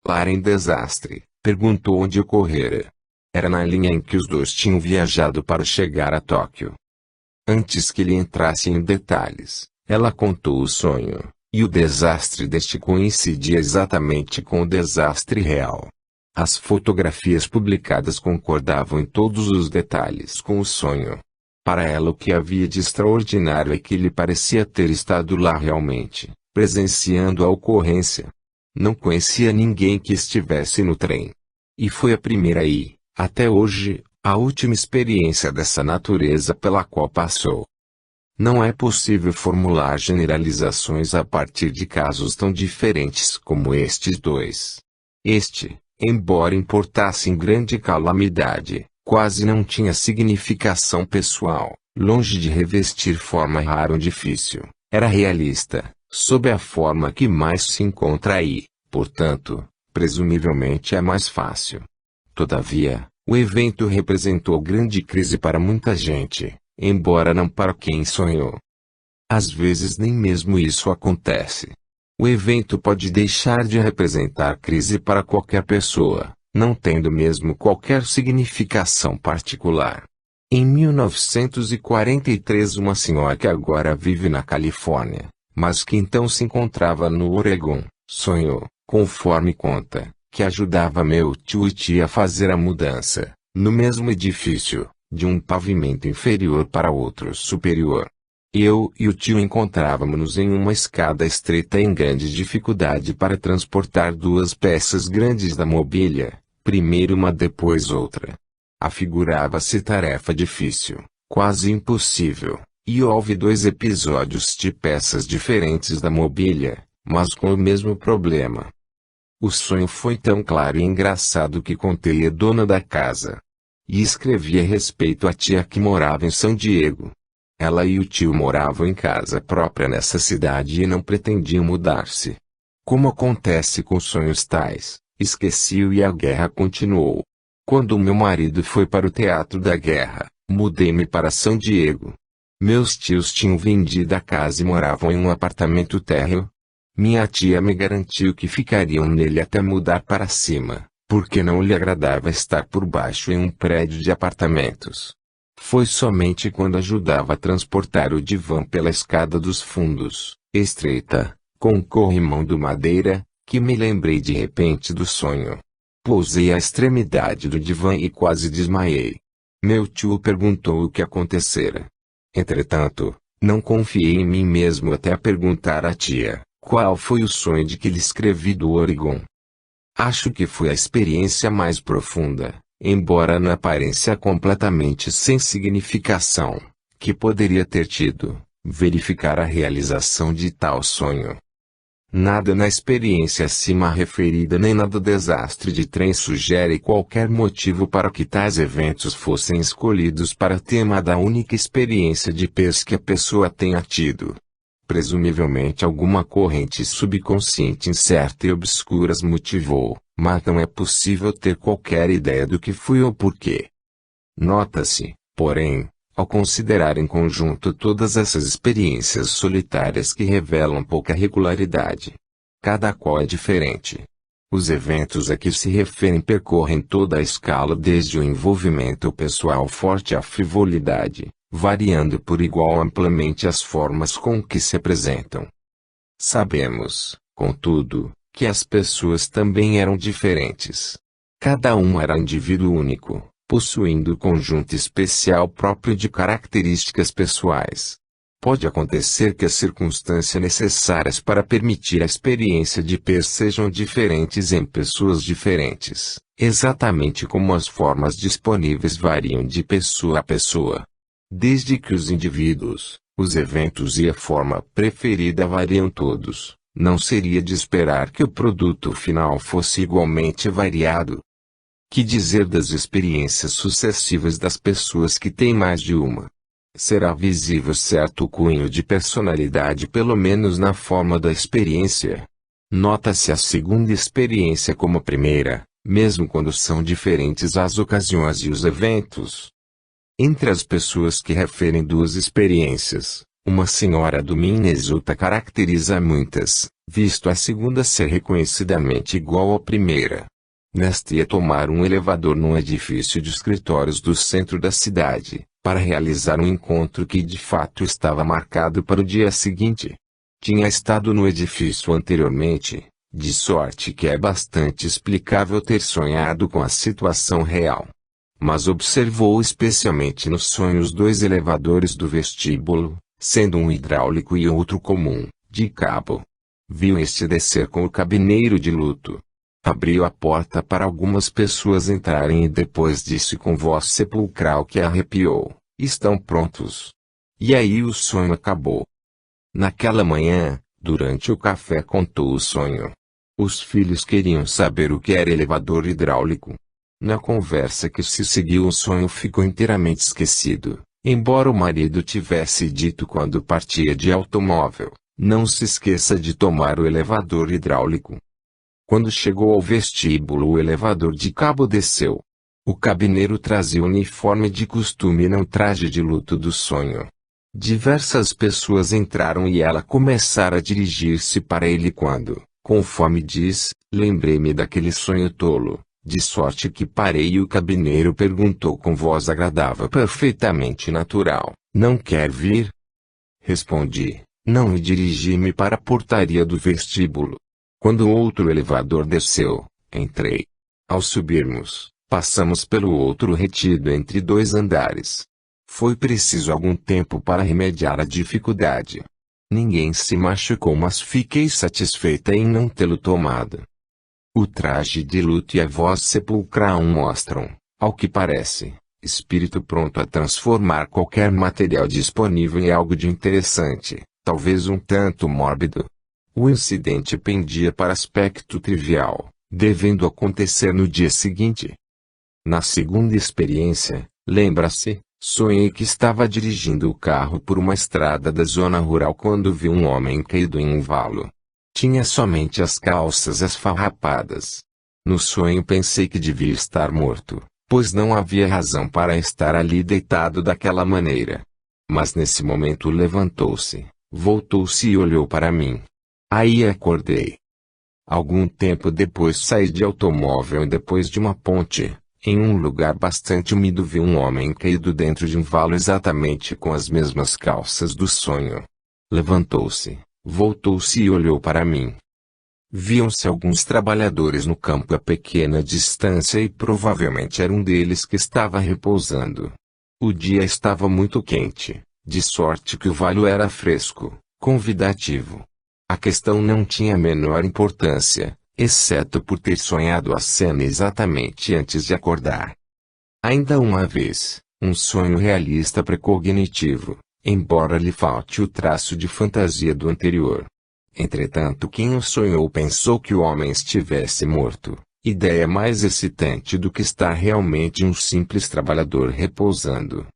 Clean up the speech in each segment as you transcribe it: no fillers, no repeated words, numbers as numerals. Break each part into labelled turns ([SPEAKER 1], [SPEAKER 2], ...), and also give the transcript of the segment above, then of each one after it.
[SPEAKER 1] Lar em desastre, perguntou onde ocorrera. Era na linha em que os dois tinham viajado para chegar a Tóquio. Antes que ele entrasse em detalhes, ela contou o sonho, e o desastre deste coincidia exatamente com o desastre real. As fotografias publicadas concordavam em todos os detalhes com o sonho. Para ela o que havia de extraordinário é que ele parecia ter estado lá realmente, presenciando a ocorrência. Não conhecia ninguém que estivesse no trem. E foi a primeira e, até hoje, a última experiência dessa natureza pela qual passou. Não é possível formular generalizações a partir de casos tão diferentes como estes dois. Este, embora importasse em grande calamidade, quase não tinha significação pessoal, longe de revestir forma rara ou difícil, era realista, sob a forma que mais se encontra aí, portanto, presumivelmente é mais fácil. Todavia, o evento representou grande crise para muita gente, embora não para quem sonhou. Às vezes nem mesmo isso acontece. O evento pode deixar de representar crise para qualquer pessoa, não tendo mesmo qualquer significação particular. Em 1943 uma senhora que agora vive na Califórnia, mas que então se encontrava no Oregon, sonhou, conforme conta, que ajudava meu tio e tia a fazer a mudança, no mesmo edifício, de um pavimento inferior para outro superior. Eu e o tio encontrávamos-nos em uma escada estreita em grande dificuldade para transportar duas peças grandes da mobília, primeiro uma depois outra. Afigurava-se tarefa difícil, quase impossível, e houve 2 episódios de peças diferentes da mobília, mas com o mesmo problema. O sonho foi tão claro e engraçado que contei à dona da casa. E escrevi a respeito à tia que morava em São Diego. Ela e o tio moravam em casa própria nessa cidade e não pretendiam mudar-se. Como acontece com sonhos tais, esqueci-o e a guerra continuou. Quando meu marido foi para o teatro da guerra, mudei-me para São Diego. Meus tios tinham vendido a casa e moravam em um apartamento térreo. Minha tia me garantiu que ficariam nele até mudar para cima, porque não lhe agradava estar por baixo em um prédio de apartamentos. Foi somente quando ajudava a transportar o divã pela escada dos fundos, estreita, com corrimão de madeira, que me lembrei de repente do sonho. Pousei à extremidade do divã e quase desmaiei. Meu tio perguntou o que acontecera. Entretanto, não confiei em mim mesmo até perguntar à tia, qual foi o sonho de que lhe escrevi do Oregon. Acho que foi a experiência mais profunda, embora na aparência completamente sem significação, que poderia ter tido, verificar a realização de tal sonho. Nada na experiência acima referida nem na do desastre de trem sugere qualquer motivo para que tais eventos fossem escolhidos para tema da única experiência de paz que a pessoa tenha tido. Presumivelmente alguma corrente subconsciente incerta e obscura as motivou, mas não é possível ter qualquer ideia do que foi ou porquê. Nota-se, porém, ao considerar em conjunto todas essas experiências solitárias que revelam pouca regularidade. Cada qual é diferente. Os eventos a que se referem percorrem toda a escala desde o envolvimento pessoal forte à frivolidade, variando por igual amplamente as formas com que se apresentam. Sabemos, contudo, que as pessoas também eram diferentes. Cada um era indivíduo único, possuindo conjunto especial próprio de características pessoais. Pode acontecer que as circunstâncias necessárias para permitir a experiência de paz sejam diferentes em pessoas diferentes, exatamente como as formas disponíveis variam de pessoa a pessoa. Desde que os indivíduos, os eventos e a forma preferida variam todos, não seria de esperar que o produto final fosse igualmente variado. Que dizer das experiências sucessivas das pessoas que têm mais de uma? Será visível certo cunho de personalidade pelo menos na forma da experiência. Nota-se a segunda experiência como a primeira, mesmo quando são diferentes as ocasiões e os eventos. Entre as pessoas que referem 2 experiências, uma senhora do Minnesota caracteriza muitas, visto a segunda ser reconhecidamente igual à primeira. Nesta ia tomar um elevador num edifício de escritórios do centro da cidade, para realizar um encontro que de fato estava marcado para o dia seguinte. Tinha estado no edifício anteriormente, de sorte que é bastante explicável ter sonhado com a situação real. Mas observou especialmente nos sonhos dois elevadores do vestíbulo, sendo um hidráulico e outro comum, de cabo. Viu este descer com o cabineiro de luto. Abriu a porta para algumas pessoas entrarem e depois disse com voz sepulcral que arrepiou: "Estão prontos?" E aí o sonho acabou. Naquela manhã, durante o café contou o sonho. Os filhos queriam saber o que era elevador hidráulico. Na conversa que se seguiu o sonho ficou inteiramente esquecido, embora o marido tivesse dito quando partia de automóvel: "Não se esqueça de tomar o elevador hidráulico." Quando chegou ao vestíbulo, o elevador de cabo desceu. O cabineiro trazia o uniforme de costume e não o traje de luto do sonho. Diversas pessoas entraram e ela começara a dirigir-se para ele quando, conforme diz, lembrei-me daquele sonho tolo, de sorte que parei e o cabineiro perguntou com voz agradável perfeitamente natural: "Não quer vir?" Respondi: "Não" e dirigi-me para a portaria do vestíbulo. Quando outro elevador desceu, entrei. Ao subirmos, passamos pelo outro retido entre dois andares. Foi preciso algum tempo para remediar a dificuldade. Ninguém se machucou, mas fiquei satisfeita em não tê-lo tomado. O traje de luto e a voz sepulcral mostram, ao que parece, espírito pronto a transformar qualquer material disponível em algo de interessante, talvez um tanto mórbido. O incidente pendia para aspecto trivial, devendo acontecer no dia seguinte. Na segunda experiência, lembra-se, sonhei que estava dirigindo o carro por uma estrada da zona rural quando vi um homem caído em um valo. Tinha somente as calças esfarrapadas. No sonho pensei que devia estar morto, pois não havia razão para estar ali deitado daquela maneira. Mas nesse momento levantou-se, voltou-se e olhou para mim. Aí acordei. Algum tempo depois saí de automóvel e depois de uma ponte, em um lugar bastante úmido, vi um homem caído dentro de um valo exatamente com as mesmas calças do sonho. Levantou-se, voltou-se e olhou para mim. Viam-se alguns trabalhadores no campo a pequena distância e provavelmente era um deles que estava repousando. O dia estava muito quente, de sorte que o valo era fresco, convidativo. A questão não tinha a menor importância, exceto por ter sonhado a cena exatamente antes de acordar. Ainda uma vez, um sonho realista precognitivo, embora lhe falte o traço de fantasia do anterior. Entretanto, quem o sonhou pensou que o homem estivesse morto, ideia mais excitante do que estar realmente um simples trabalhador repousando.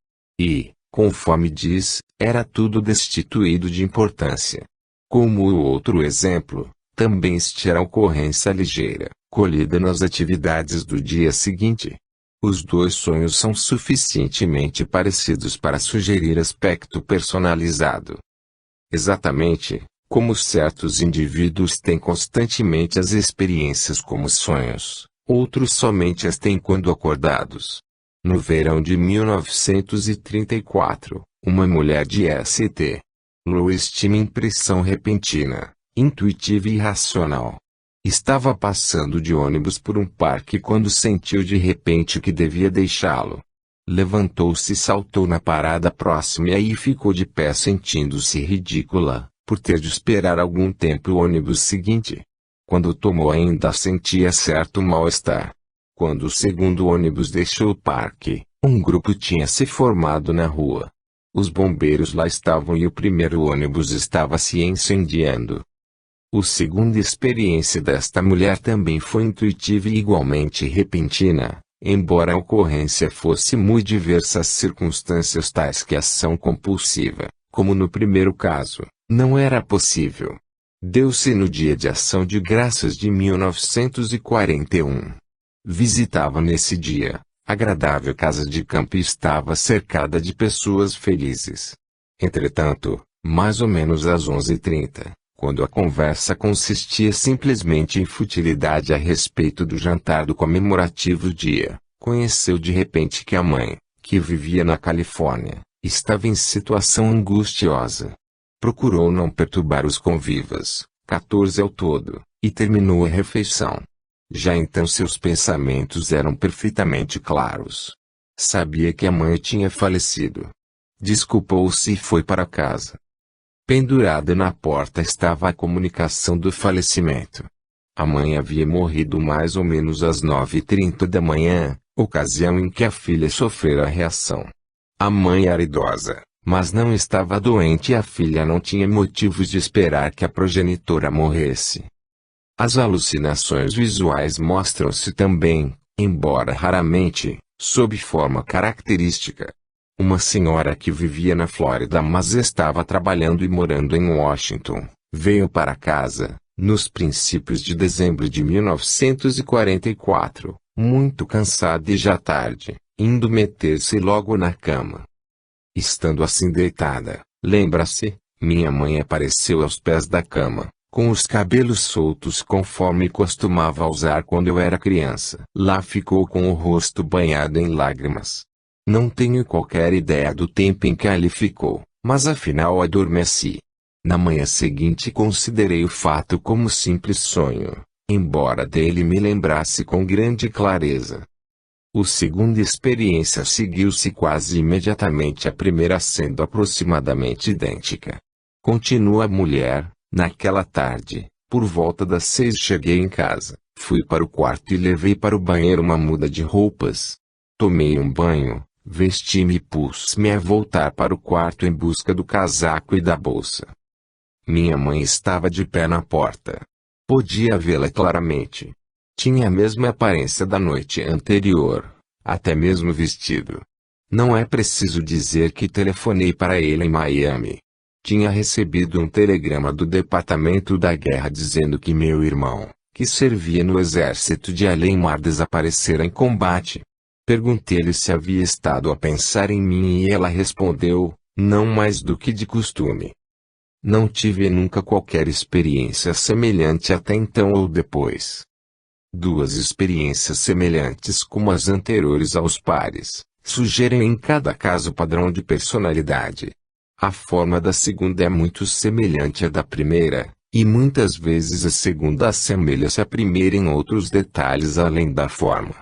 [SPEAKER 1] E, conforme diz, era tudo destituído de importância. Como o outro exemplo, também este era ocorrência ligeira, colhida nas atividades do dia seguinte. Os dois sonhos são suficientemente parecidos para sugerir aspecto personalizado. Exatamente, como certos indivíduos têm constantemente as experiências como sonhos, outros somente as têm quando acordados. No verão de 1934, uma mulher de St. Louis tinha impressão repentina, intuitiva e irracional. Estava passando de ônibus por um parque quando sentiu de repente que devia deixá-lo. Levantou-se e saltou na parada próxima e aí ficou de pé sentindo-se ridícula, por ter de esperar algum tempo o ônibus seguinte. Quando tomou ainda sentia certo mal-estar. Quando o segundo ônibus deixou o parque, um grupo tinha se formado na rua. Os bombeiros lá estavam e o primeiro ônibus estava se incendiando. A segunda experiência desta mulher também foi intuitiva e igualmente repentina, embora a ocorrência fosse muito diversas circunstâncias tais que a ação compulsiva, como no primeiro caso, não era possível. Deu-se no dia de ação de graças de 1941. Visitava nesse dia agradável casa de campo e estava cercada de pessoas felizes. Entretanto, mais ou menos às 11h30, Quando a conversa consistia simplesmente em futilidade a respeito do jantar do comemorativo dia, conheceu de repente que a mãe, que vivia na Califórnia, estava em situação angustiosa. Procurou não perturbar os convivas, 14 ao todo, e terminou a refeição. Já então seus pensamentos eram perfeitamente claros. Sabia que a mãe tinha falecido. Desculpou-se e foi para casa. Pendurada na porta estava a comunicação do falecimento. A mãe havia morrido mais ou menos às 9h30 da manhã, ocasião em que a filha sofrera a reação. A mãe era idosa, mas não estava doente e a filha não tinha motivos de esperar que a progenitora morresse. As alucinações visuais mostram-se também, embora raramente, sob forma característica. Uma senhora que vivia na Flórida mas estava trabalhando e morando em Washington, veio para casa, nos princípios de dezembro de 1944, muito cansada e já tarde, indo meter-se logo na cama. Estando assim deitada, lembra-se, minha mãe apareceu aos pés da cama, com os cabelos soltos conforme costumava usar quando eu era criança. Lá ficou com o rosto banhado em lágrimas. Não tenho qualquer ideia do tempo em que ali ficou, mas afinal adormeci. Na manhã seguinte considerei o fato como simples sonho, embora dele me lembrasse com grande clareza. A segunda experiência seguiu-se quase imediatamente à primeira sendo aproximadamente idêntica. Continua a mulher. Naquela tarde, por volta das 6 cheguei em casa, fui para o quarto e levei para o banheiro uma muda de roupas. Tomei um banho, vesti-me e pus-me a voltar para o quarto em busca do casaco e da bolsa. Minha mãe estava de pé na porta. Podia vê-la claramente. Tinha a mesma aparência da noite anterior, até mesmo vestido. Não é preciso dizer que telefonei para ele em Miami. Tinha recebido um telegrama do Departamento da Guerra dizendo que meu irmão, que servia no exército de além-mar, desaparecera em combate. Perguntei-lhe se havia estado a pensar em mim e ela respondeu, não mais do que de costume. Não tive nunca qualquer experiência semelhante até então ou depois. Duas experiências semelhantes como as anteriores aos pares, sugerem em cada caso padrão de personalidade. A forma da segunda é muito semelhante à da primeira, e muitas vezes a segunda assemelha-se à primeira em outros detalhes além da forma.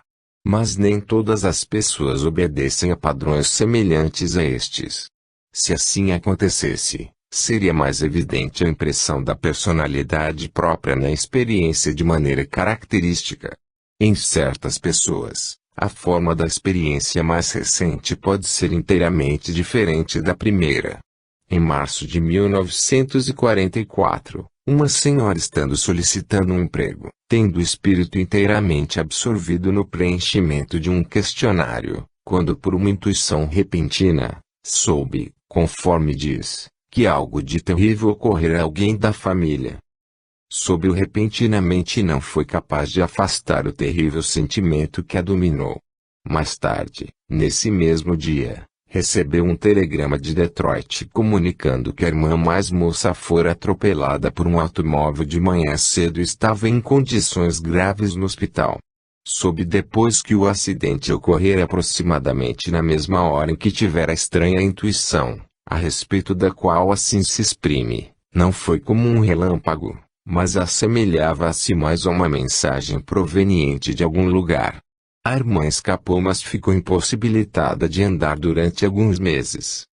[SPEAKER 1] Mas nem todas as pessoas obedecem a padrões semelhantes a estes. Se assim acontecesse, seria mais evidente a impressão da personalidade própria na experiência de maneira característica. Em certas pessoas, a forma da experiência mais recente pode ser inteiramente diferente da primeira. Em março de 1944, uma senhora estando solicitando um emprego, tendo o espírito inteiramente absorvido no preenchimento de um questionário, quando por uma intuição repentina, soube, conforme diz, que algo de terrível ocorrera a alguém da família. Soube-o repentinamente e não foi capaz de afastar o terrível sentimento que a dominou. Mais tarde, nesse mesmo dia, recebeu um telegrama de Detroit comunicando que a irmã mais moça fora atropelada por um automóvel de manhã cedo e estava em condições graves no hospital. Soube depois que o acidente ocorrera aproximadamente na mesma hora em que tivera a estranha intuição, a respeito da qual assim se exprime, não foi como um relâmpago, mas assemelhava-se mais a uma mensagem proveniente de algum lugar. A irmã escapou mas ficou impossibilitada de andar durante alguns meses.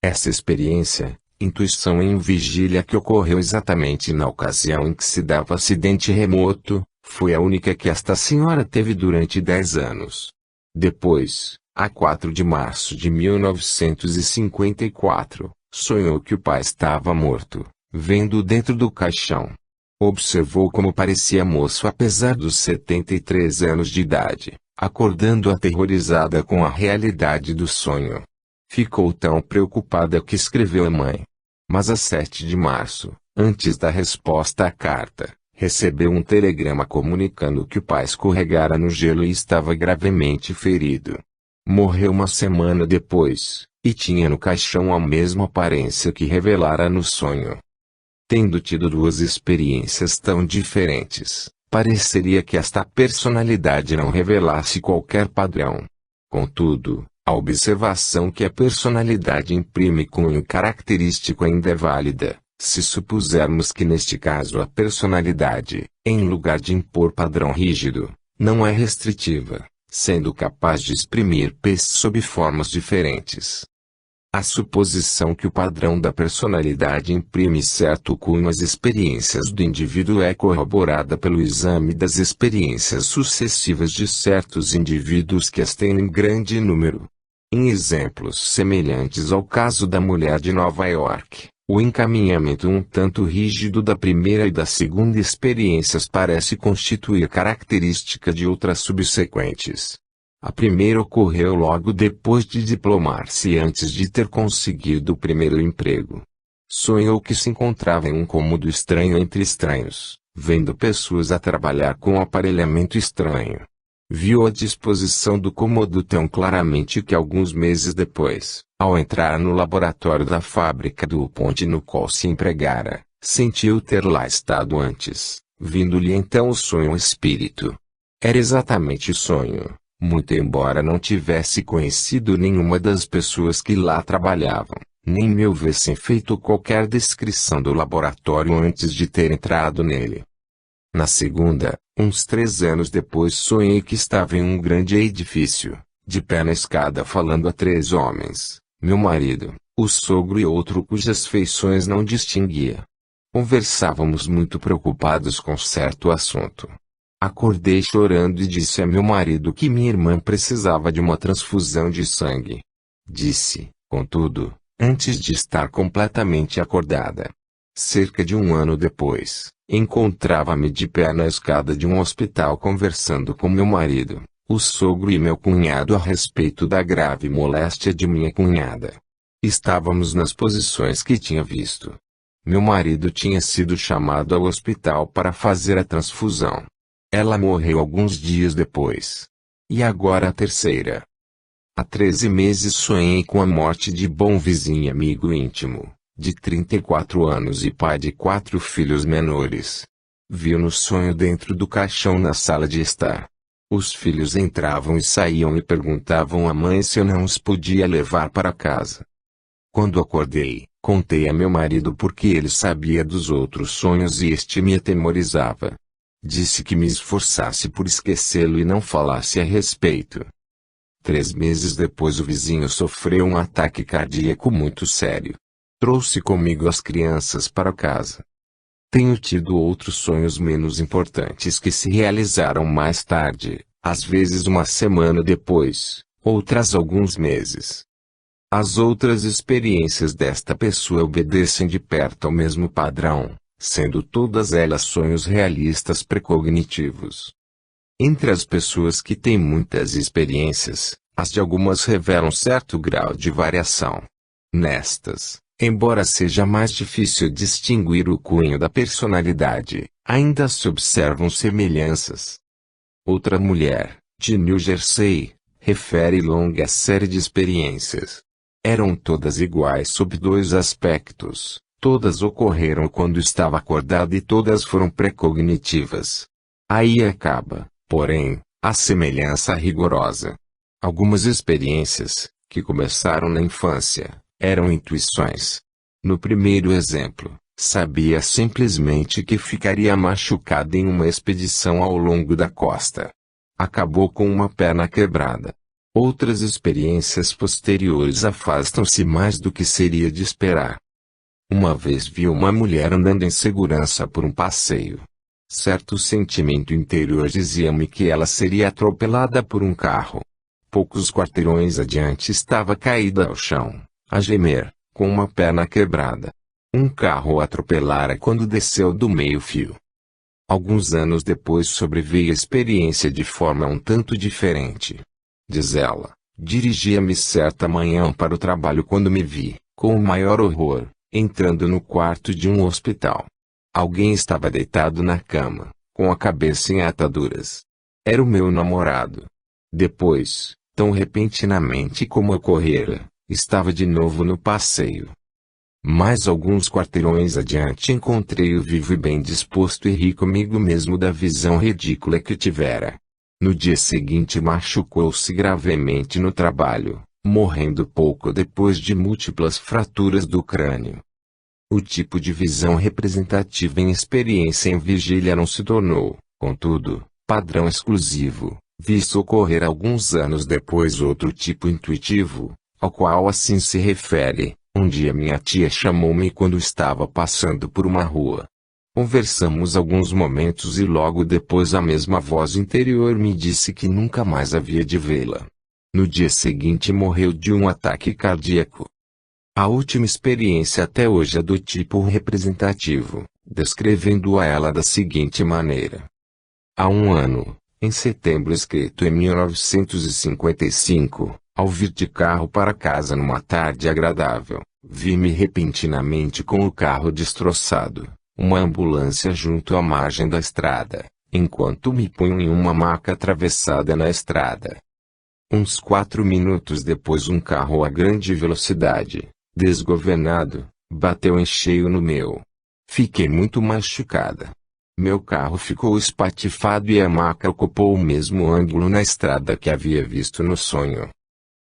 [SPEAKER 1] Essa experiência, intuição em vigília que ocorreu exatamente na ocasião em que se dava o acidente remoto, foi a única que esta senhora teve durante 10 anos. Depois, a 4 de março de 1954, sonhou que o pai estava morto, vendo-o dentro do caixão. Observou como parecia moço apesar dos 73 anos de idade, acordando aterrorizada com a realidade do sonho. Ficou tão preocupada que escreveu à mãe. Mas a 7 de março, antes da resposta à carta, recebeu um telegrama comunicando que o pai escorregara no gelo e estava gravemente ferido. Morreu uma semana depois, e tinha no caixão a mesma aparência que revelara no sonho. Tendo tido duas experiências tão diferentes, pareceria que esta personalidade não revelasse qualquer padrão. Contudo, a observação que a personalidade imprime cunho característico ainda é válida, se supusermos que neste caso a personalidade, em lugar de impor padrão rígido, não é restritiva, sendo capaz de exprimir P sob formas diferentes. A suposição que o padrão da personalidade imprime certo cunho às experiências do indivíduo é corroborada pelo exame das experiências sucessivas de certos indivíduos que as têm em grande número. Em exemplos semelhantes ao caso da mulher de Nova York, o encaminhamento um tanto rígido da primeira e da segunda experiências parece constituir característica de outras subsequentes. A primeira ocorreu logo depois de diplomar-se e antes de ter conseguido o primeiro emprego. Sonhou que se encontrava em um cômodo estranho entre estranhos, vendo pessoas a trabalhar com aparelhamento estranho. Viu a disposição do cômodo tão claramente que alguns meses depois, ao entrar no laboratório da fábrica do ponte no qual se empregara, sentiu ter lá estado antes, vindo-lhe então o sonho ao espírito. Era exatamente o sonho, muito embora não tivesse conhecido nenhuma das pessoas que lá trabalhavam, nem me houvessem feito qualquer descrição do laboratório antes de ter entrado nele. Na segunda, uns 3 anos depois sonhei que estava em um grande edifício, de pé na escada falando a 3 homens, meu marido, o sogro e outro cujas feições não distinguia. Conversávamos muito preocupados com certo assunto. Acordei chorando e disse a meu marido que minha irmã precisava de uma transfusão de sangue. Disse, contudo, antes de estar completamente acordada. Cerca de 1 ano depois, encontrava-me de pé na escada de um hospital conversando com meu marido, o sogro e meu cunhado a respeito da grave moléstia de minha cunhada. Estávamos nas posições que tinha visto. Meu marido tinha sido chamado ao hospital para fazer a transfusão. Ela morreu alguns dias depois. E agora a terceira. Há 13 meses sonhei com a morte de bom vizinho e amigo íntimo, de 34 anos e pai de 4 filhos menores. Vi-o no sonho dentro do caixão na sala de estar. Os filhos entravam e saíam e perguntavam à mãe se eu não os podia levar para casa. Quando acordei, contei a meu marido porque ele sabia dos outros sonhos e este me atemorizava. Disse que me esforçasse por esquecê-lo e não falasse a respeito. 3 meses depois o vizinho sofreu um ataque cardíaco muito sério. Trouxe comigo as crianças para casa. Tenho tido outros sonhos menos importantes que se realizaram mais tarde, às vezes uma semana depois, outras alguns meses. As outras experiências desta pessoa obedecem de perto ao mesmo padrão, sendo todas elas sonhos realistas precognitivos. Entre as pessoas que têm muitas experiências, as de algumas revelam certo grau de variação. Nestas, embora seja mais difícil distinguir o cunho da personalidade, ainda se observam semelhanças. Outra mulher, de New Jersey, refere longa série de experiências. Eram todas iguais sob 2 aspectos, todas ocorreram quando estava acordada e todas foram precognitivas. Aí acaba, porém, a semelhança rigorosa. Algumas experiências, que começaram na infância, eram intuições. No primeiro exemplo, sabia simplesmente que ficaria machucada em uma expedição ao longo da costa. Acabou com uma perna quebrada. Outras experiências posteriores afastam-se mais do que seria de esperar. Uma vez vi uma mulher andando em segurança por um passeio. Certo sentimento interior dizia-me que ela seria atropelada por um carro. Poucos quarteirões adiante estava caída ao chão, a gemer, com uma perna quebrada. Um carro a atropelara quando desceu do meio-fio. Alguns anos depois sobreveio a experiência de forma um tanto diferente. Diz ela, dirigia-me certa manhã para o trabalho quando me vi, com o maior horror, entrando no quarto de um hospital. Alguém estava deitado na cama, com a cabeça em ataduras. Era o meu namorado. Depois, tão repentinamente como ocorrera, estava de novo no passeio. Mais alguns quarteirões adiante encontrei-o vivo e bem disposto e ri comigo mesmo da visão ridícula que tivera. No dia seguinte machucou-se gravemente no trabalho, morrendo pouco depois de múltiplas fraturas do crânio. O tipo de visão representativa em experiência em vigília não se tornou, contudo, padrão exclusivo, visto ocorrer alguns anos depois outro tipo intuitivo, ao qual assim se refere. Um dia minha tia chamou-me quando estava passando por uma rua. Conversamos alguns momentos e logo depois a mesma voz interior me disse que nunca mais havia de vê-la. No dia seguinte morreu de um ataque cardíaco. A última experiência até hoje é do tipo representativo, descrevendo-a ela da seguinte maneira. Há um ano, em setembro escrito em 1955, ao vir de carro para casa numa tarde agradável, vi-me repentinamente com o carro destroçado, uma ambulância junto à margem da estrada, enquanto me punho em uma maca atravessada na estrada. Uns 4 minutos depois um carro a grande velocidade, desgovernado, bateu em cheio no meu. Fiquei muito machucada. Meu carro ficou espatifado e a maca ocupou o mesmo ângulo na estrada que havia visto no sonho.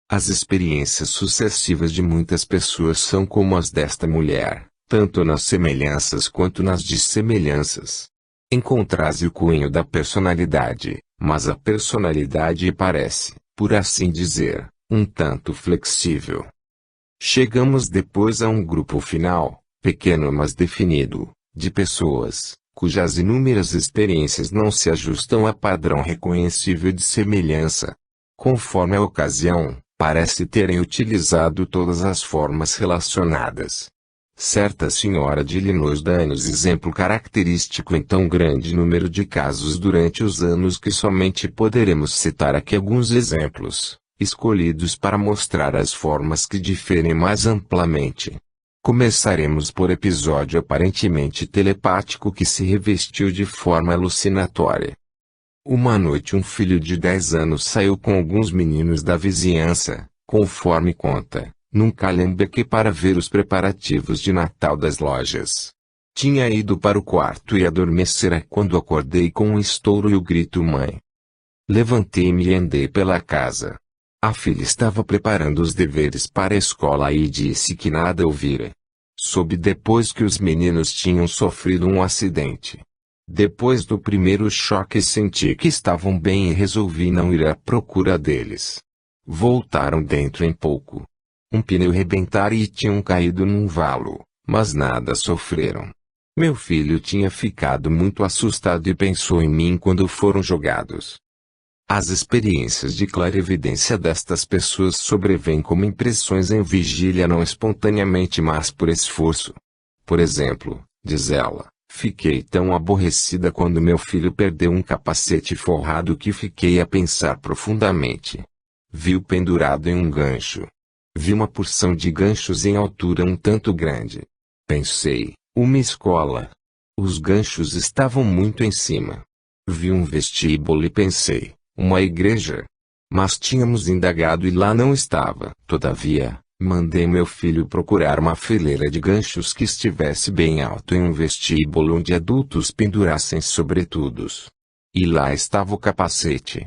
[SPEAKER 1] As experiências sucessivas de muitas pessoas são como as desta mulher, tanto nas semelhanças quanto nas dissemelhanças. Encontra-se o cunho da personalidade, mas a personalidade parece, por assim dizer, um tanto flexível. Chegamos depois a um grupo final, pequeno mas definido, de pessoas, cujas inúmeras experiências não se ajustam a padrão reconhecível de semelhança. Conforme a ocasião, parece terem utilizado todas as formas relacionadas. Certa senhora de Illinois dá-nos exemplo característico em tão grande número de casos durante os anos que somente poderemos citar aqui alguns exemplos, escolhidos para mostrar as formas que diferem mais amplamente. Começaremos por episódio aparentemente telepático que se revestiu de forma alucinatória. Uma noite um filho de 10 anos saiu com alguns meninos da vizinhança, conforme conta, num calhambeque para ver os preparativos de Natal das lojas. Tinha ido para o quarto e adormecera quando acordei com um estouro e o grito mãe. Levantei-me e andei pela casa. A filha estava preparando os deveres para a escola e disse que nada ouvira. Soube depois que os meninos tinham sofrido um acidente. Depois do primeiro choque senti que estavam bem e resolvi não ir à procura deles. Voltaram dentro em pouco. Um pneu rebentara e tinham caído num valo, mas nada sofreram. Meu filho tinha ficado muito assustado e pensou em mim quando foram jogados. As experiências de clarividência destas pessoas sobrevêm como impressões em vigília não espontaneamente mas por esforço. Por exemplo, diz ela, fiquei tão aborrecida quando meu filho perdeu um capacete forrado que fiquei a pensar profundamente. Vi-o pendurado em um gancho. Vi uma porção de ganchos em altura um tanto grande. Pensei, uma escola. Os ganchos estavam muito em cima. Vi um vestíbulo e pensei, uma igreja. Mas tínhamos indagado e lá não estava. Todavia, mandei meu filho procurar uma fileira de ganchos que estivesse bem alto em um vestíbulo onde adultos pendurassem sobretudos. E lá estava o capacete.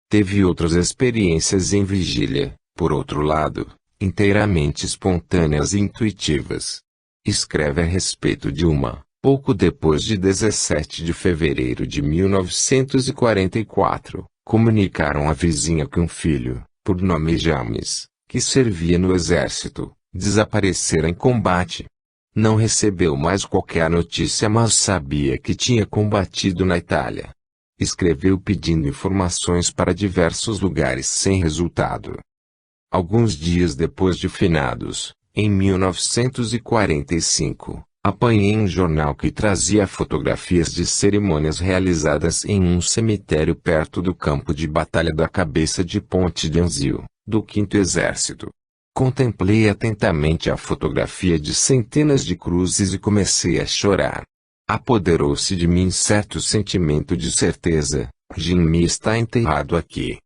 [SPEAKER 1] Teve outras experiências em vigília, por outro lado, inteiramente espontâneas e intuitivas. Escreve a respeito de uma, pouco depois de 17 de fevereiro de 1944, comunicaram à vizinha que um filho, por nome James, que servia no exército, desaparecera em combate. Não recebeu mais qualquer notícia mas sabia que tinha combatido na Itália. Escreveu pedindo informações para diversos lugares sem resultado. Alguns dias depois de finados, em 1945, apanhei um jornal que trazia fotografias de cerimônias realizadas em um cemitério perto do campo de batalha da cabeça de Ponte de Anzio, do 5º Exército. Contemplei atentamente a fotografia de centenas de cruzes e comecei a chorar. Apoderou-se de mim certo sentimento de certeza, Jimmy está enterrado aqui.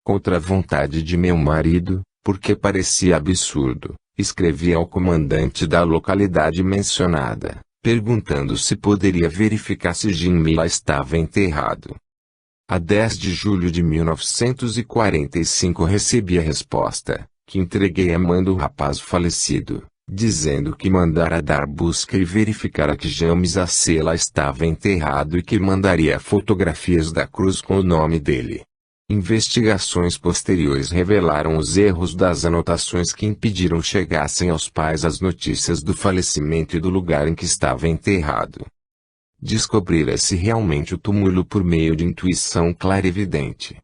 [SPEAKER 1] Contra a vontade de meu marido, porque parecia absurdo, Escrevi ao comandante da localidade mencionada, perguntando se poderia verificar se Jim Mila estava enterrado. A 10 de julho de 1945 recebi a resposta, que entreguei à mãe do rapaz falecido, dizendo que mandara dar busca e verificara que James Acela estava enterrado e que mandaria fotografias da cruz com o nome dele. Investigações posteriores revelaram os erros das anotações que impediram chegassem aos pais as notícias do falecimento e do lugar em que estava enterrado. Descobrira-se realmente o túmulo por meio de intuição clarividente.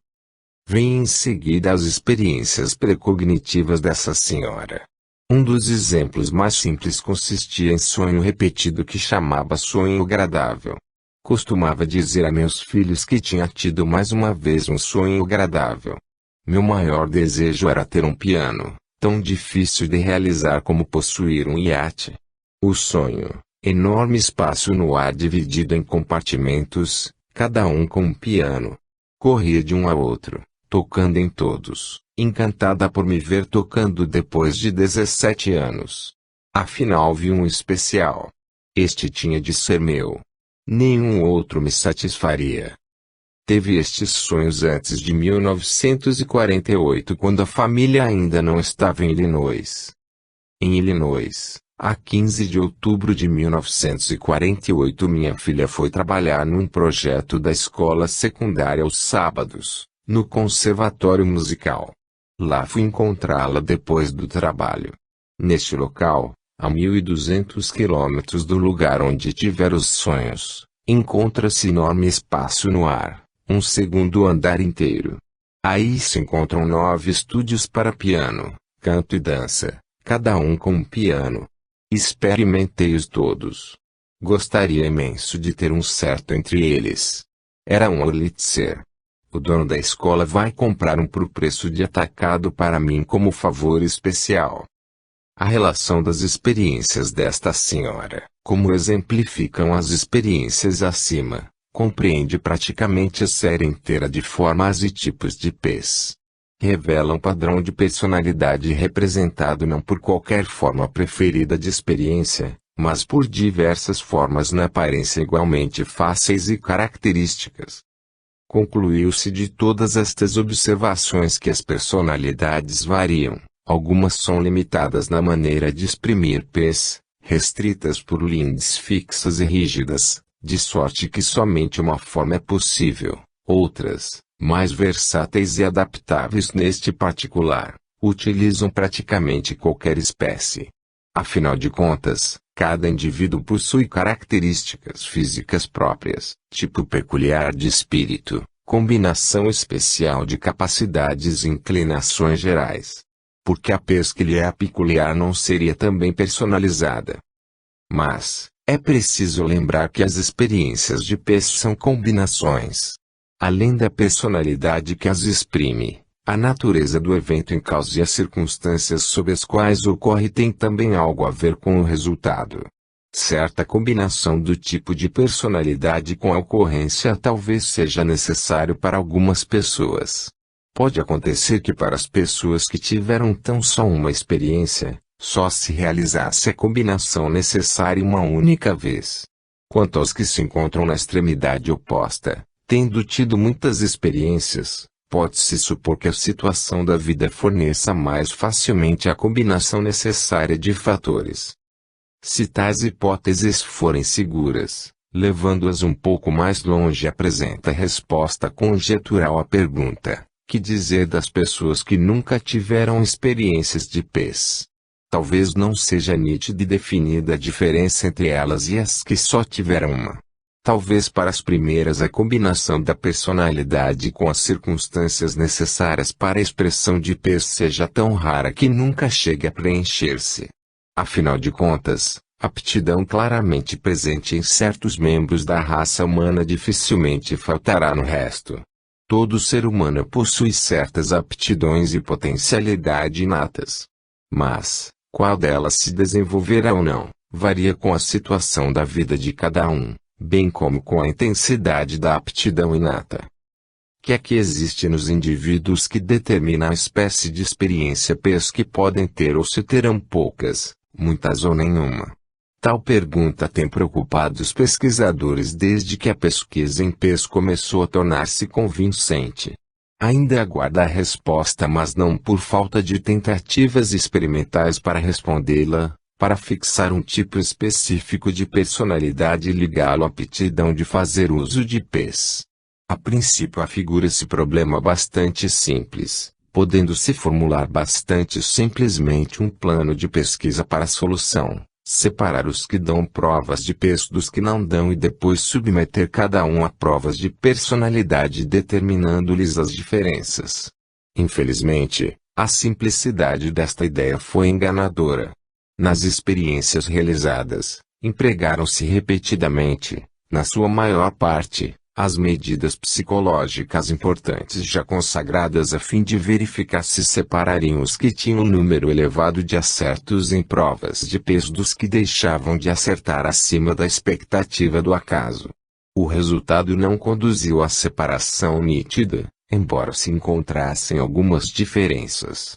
[SPEAKER 1] Vem em seguida as experiências precognitivas dessa senhora. Um dos exemplos mais simples consistia em sonho repetido que chamava sonho agradável. Costumava dizer a meus filhos que tinha tido mais uma vez um sonho agradável. Meu maior desejo era ter um piano, tão difícil de realizar como possuir um iate. O sonho, enorme espaço no ar dividido em compartimentos, cada um com um piano. Corria de um a outro, tocando em todos, encantada por me ver tocando depois de 17 anos. Afinal vi um especial. Este tinha de ser meu. Nenhum outro me satisfaria. Teve estes sonhos antes de 1948, quando a família ainda não estava em Illinois. Em Illinois, a 15 de outubro de 1948, minha filha foi trabalhar num projeto da escola secundária aos sábados, no conservatório musical. Lá fui encontrá-la depois do trabalho. Neste local, a 1.200 quilômetros do lugar onde tivera os sonhos, encontra-se enorme espaço no ar, um segundo andar inteiro. Aí se encontram 9 estúdios para piano, canto e dança, cada um com um piano. Experimentei-os todos. Gostaria imenso de ter um certo entre eles. Era um Wurlitzer. O dono da escola vai comprar um por preço de atacado para mim como favor especial. A relação das experiências desta senhora, como exemplificam as experiências acima, compreende praticamente a série inteira de formas e tipos de P's. Revela um padrão de personalidade representado não por qualquer forma preferida de experiência, mas por diversas formas na aparência igualmente fáceis e características. Concluiu-se de todas estas observações que as personalidades variam. Algumas são limitadas na maneira de exprimir P's, restritas por lindes fixas e rígidas, de sorte que somente uma forma é possível. Outras, mais versáteis e adaptáveis neste particular, utilizam praticamente qualquer espécie. Afinal de contas, cada indivíduo possui características físicas próprias, tipo peculiar de espírito, combinação especial de capacidades e inclinações gerais. Porque a P's que lhe é peculiar não seria também personalizada. Mas, é preciso lembrar que as experiências de P's são combinações. Além da personalidade que as exprime, a natureza do evento em causa e as circunstâncias sob as quais ocorre tem também algo a ver com o resultado. Certa combinação do tipo de personalidade com a ocorrência talvez seja necessário para algumas pessoas. Pode acontecer que para as pessoas que tiveram tão só uma experiência, só se realizasse a combinação necessária uma única vez. Quanto aos que se encontram na extremidade oposta, tendo tido muitas experiências, pode-se supor que a situação da vida forneça mais facilmente a combinação necessária de fatores. Se tais hipóteses forem seguras, levando-as um pouco mais longe, apresenta resposta conjetural à pergunta: que dizer das pessoas que nunca tiveram experiências de P's? Talvez não seja nítida e definida a diferença entre elas e as que só tiveram uma. Talvez para as primeiras a combinação da personalidade com as circunstâncias necessárias para a expressão de P's seja tão rara que nunca chegue a preencher-se. Afinal de contas, aptidão claramente presente em certos membros da raça humana dificilmente faltará no resto. Todo ser humano possui certas aptidões e potencialidade inatas. Mas, qual delas se desenvolverá ou não, varia com a situação da vida de cada um, bem como com a intensidade da aptidão inata. que é que existe nos indivíduos que determina a espécie de experiência PES que podem ter ou se terão poucas, muitas ou nenhuma? Tal pergunta tem preocupado os pesquisadores desde que a pesquisa em PES começou a tornar-se convincente. Ainda aguarda a resposta, mas não por falta de tentativas experimentais para respondê-la, para fixar um tipo específico de personalidade e ligá-lo à aptidão de fazer uso de PES. A princípio afigura-se problema bastante simples, podendo-se formular bastante simplesmente um plano de pesquisa para a solução. Separar os que dão provas de PES dos que não dão e depois submeter cada um a provas de personalidade determinando-lhes as diferenças. Infelizmente, a simplicidade desta ideia foi enganadora. Nas experiências realizadas, empregaram-se repetidamente, na sua maior parte, as medidas psicológicas importantes já consagradas a fim de verificar se separariam os que tinham um número elevado de acertos em provas de PES dos que deixavam de acertar acima da expectativa do acaso. O resultado não conduziu à separação nítida, embora se encontrassem algumas diferenças.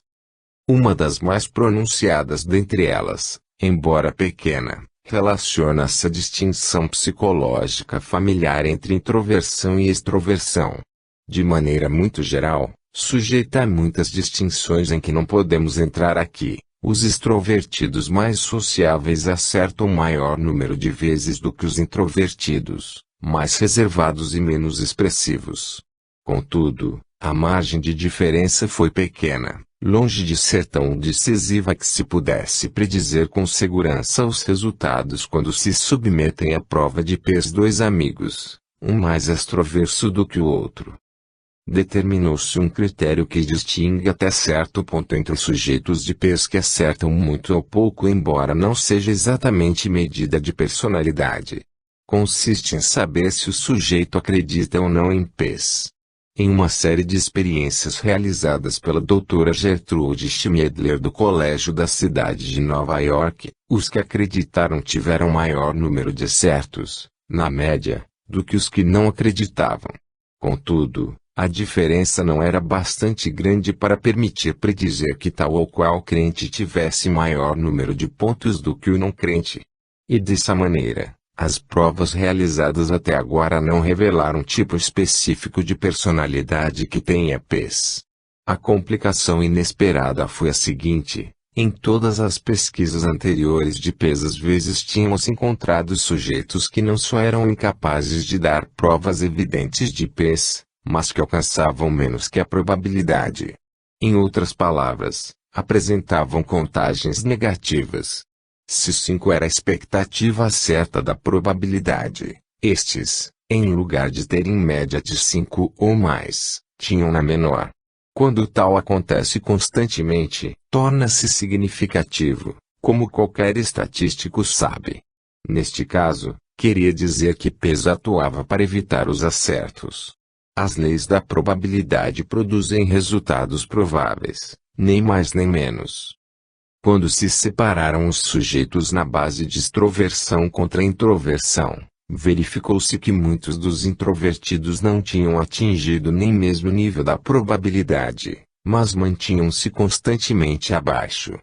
[SPEAKER 1] Uma das mais pronunciadas dentre elas, embora pequena, relaciona-se à distinção psicológica familiar entre introversão e extroversão. De maneira muito geral, sujeita a muitas distinções em que não podemos entrar aqui, os extrovertidos mais sociáveis acertam maior número de vezes do que os introvertidos, mais reservados e menos expressivos. Contudo, a margem de diferença foi pequena, longe de ser tão decisiva que se pudesse predizer com segurança os resultados quando se submetem à prova de PES dois amigos, um mais extroverso do que o outro. Determinou-se um critério que distingue até certo ponto entre os sujeitos de PES que acertam muito ou pouco, embora não seja exatamente medida de personalidade. Consiste em saber se o sujeito acredita ou não em PES. Em uma série de experiências realizadas pela doutora Gertrude Schmiedler do Colégio da cidade de Nova York, os que acreditaram tiveram maior número de acertos, na média, do que os que não acreditavam. Contudo, a diferença não era bastante grande para permitir predizer que tal ou qual crente tivesse maior número de pontos do que o não crente. E dessa maneira, as provas realizadas até agora não revelaram um tipo específico de personalidade que tenha PES. A complicação inesperada foi a seguinte: em todas as pesquisas anteriores de PES às vezes tínhamos encontrado sujeitos que não só eram incapazes de dar provas evidentes de PES, mas que alcançavam menos que a probabilidade. Em outras palavras, apresentavam contagens negativas. Se 5 era a expectativa certa da probabilidade, estes, em lugar de terem média de 5 ou mais, tinham na menor. Quando tal acontece constantemente, torna-se significativo, como qualquer estatístico sabe. Neste caso, queria dizer que PES atuava para evitar os acertos. As leis da probabilidade produzem resultados prováveis, nem mais nem menos. Quando se separaram os sujeitos na base de extroversão contra introversão, verificou-se que muitos dos introvertidos não tinham atingido nem mesmo o nível da probabilidade, mas mantinham-se constantemente abaixo.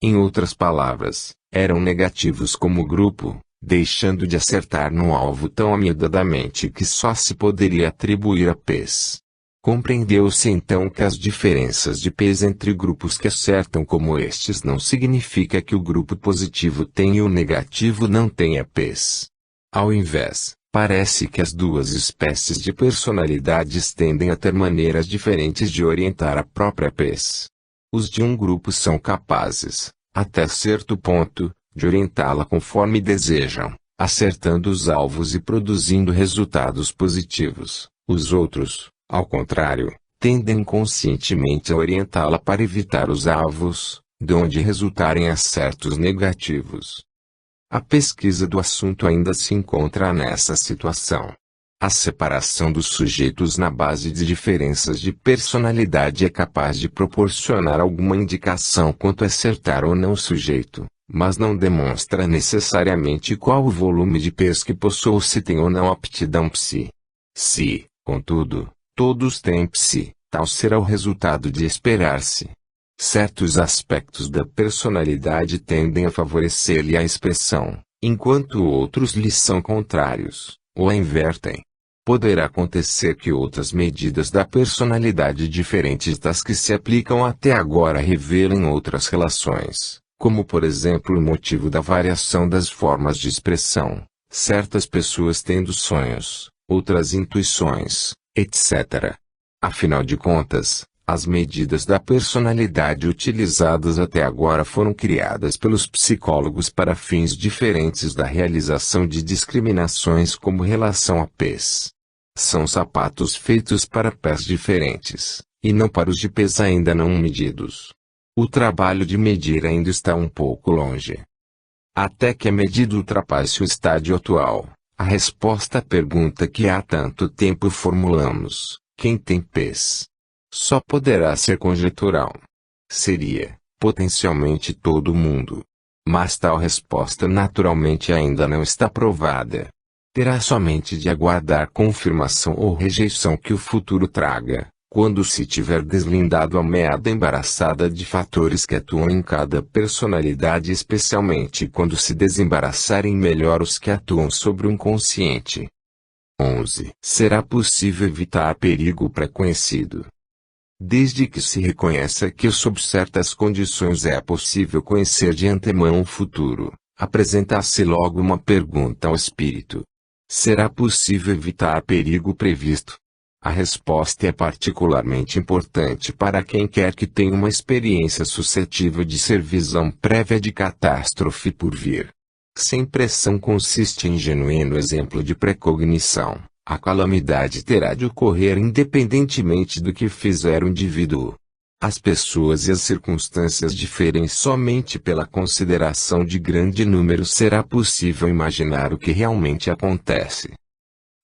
[SPEAKER 1] Em outras palavras, eram negativos como grupo, deixando de acertar no alvo tão amiedadamente que só se poderia atribuir a PES. Compreendeu-se então que as diferenças de PES entre grupos que acertam como estes não significa que o grupo positivo tenha e o negativo não tenha PES. Ao invés, parece que as duas espécies de personalidades tendem a ter maneiras diferentes de orientar a própria PES. Os de um grupo são capazes, até certo ponto, de orientá-la conforme desejam, acertando os alvos e produzindo resultados positivos. Os outros, ao contrário, tendem conscientemente a orientá-la para evitar os alvos, de onde resultarem acertos negativos. A pesquisa do assunto ainda se encontra nessa situação. A separação dos sujeitos na base de diferenças de personalidade é capaz de proporcionar alguma indicação quanto a acertar ou não o sujeito, mas não demonstra necessariamente qual o volume de PES que possui ou se tem ou não aptidão psi. Se, contudo, Todos têm psi, tal será o resultado de esperar-se. Certos aspectos da personalidade tendem a favorecer-lhe a expressão, enquanto outros lhe são contrários, ou a invertem. Poderá acontecer que outras medidas da personalidade diferentes das que se aplicam até agora revelem outras relações, como por exemplo o motivo da variação das formas de expressão, certas pessoas tendo sonhos, outras intuições, etc. Afinal de contas, as medidas da personalidade utilizadas até agora foram criadas pelos psicólogos para fins diferentes da realização de discriminações como relação a pés. São sapatos feitos para pés diferentes, e não para os de pés ainda não medidos. O trabalho de medir ainda está um pouco longe. Até que a medida ultrapasse o estádio atual, a resposta à pergunta que há tanto tempo formulamos, quem tem pés? Só poderá ser conjectural. Seria, potencialmente todo mundo. Mas tal resposta naturalmente ainda não está provada. Terá somente de aguardar confirmação ou rejeição que o futuro traga, quando se tiver deslindado a meada embaraçada de fatores que atuam em cada personalidade, especialmente quando se desembaraçarem melhor os que atuam sobre o inconsciente. 11. Será possível evitar perigo pré-conhecido. Desde que se reconheça que sob certas condições é possível conhecer de antemão o futuro, apresenta-se logo uma pergunta ao espírito. Será possível evitar perigo previsto? A resposta é particularmente importante para quem quer que tenha uma experiência suscetível de ser visão prévia de catástrofe por vir. Se a impressão consiste em genuíno exemplo de precognição, a calamidade terá de ocorrer independentemente do que fizer o indivíduo. As pessoas e as circunstâncias diferem somente pela consideração de grande número. Será possível imaginar o que realmente acontece.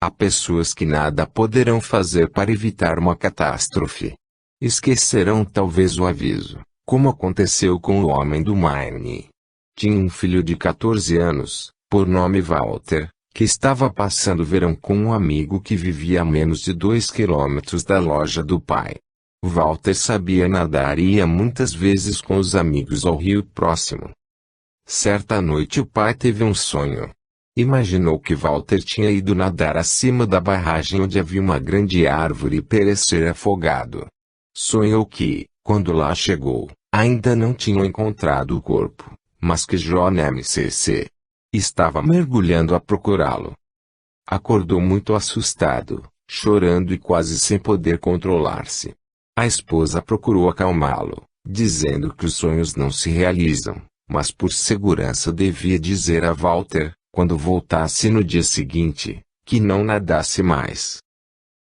[SPEAKER 1] Há pessoas que nada poderão fazer para evitar uma catástrofe. Esquecerão talvez o aviso, como aconteceu com o homem do Maine. Tinha um filho de 14 anos, por nome Walter, que estava passando o verão com um amigo que vivia a menos de 2 quilômetros da loja do pai. Walter sabia nadar e ia muitas vezes com os amigos ao rio próximo. Certa noite o pai teve um sonho. Imaginou que Walter tinha ido nadar acima da barragem onde havia uma grande árvore e perecer afogado. Sonhou que, quando lá chegou, ainda não tinham encontrado o corpo, mas que John McC estava mergulhando a procurá-lo. Acordou muito assustado, chorando e quase sem poder controlar-se. A esposa procurou acalmá-lo, dizendo que os sonhos não se realizam, mas por segurança devia dizer a Walter, quando voltasse no dia seguinte, que não nadasse mais.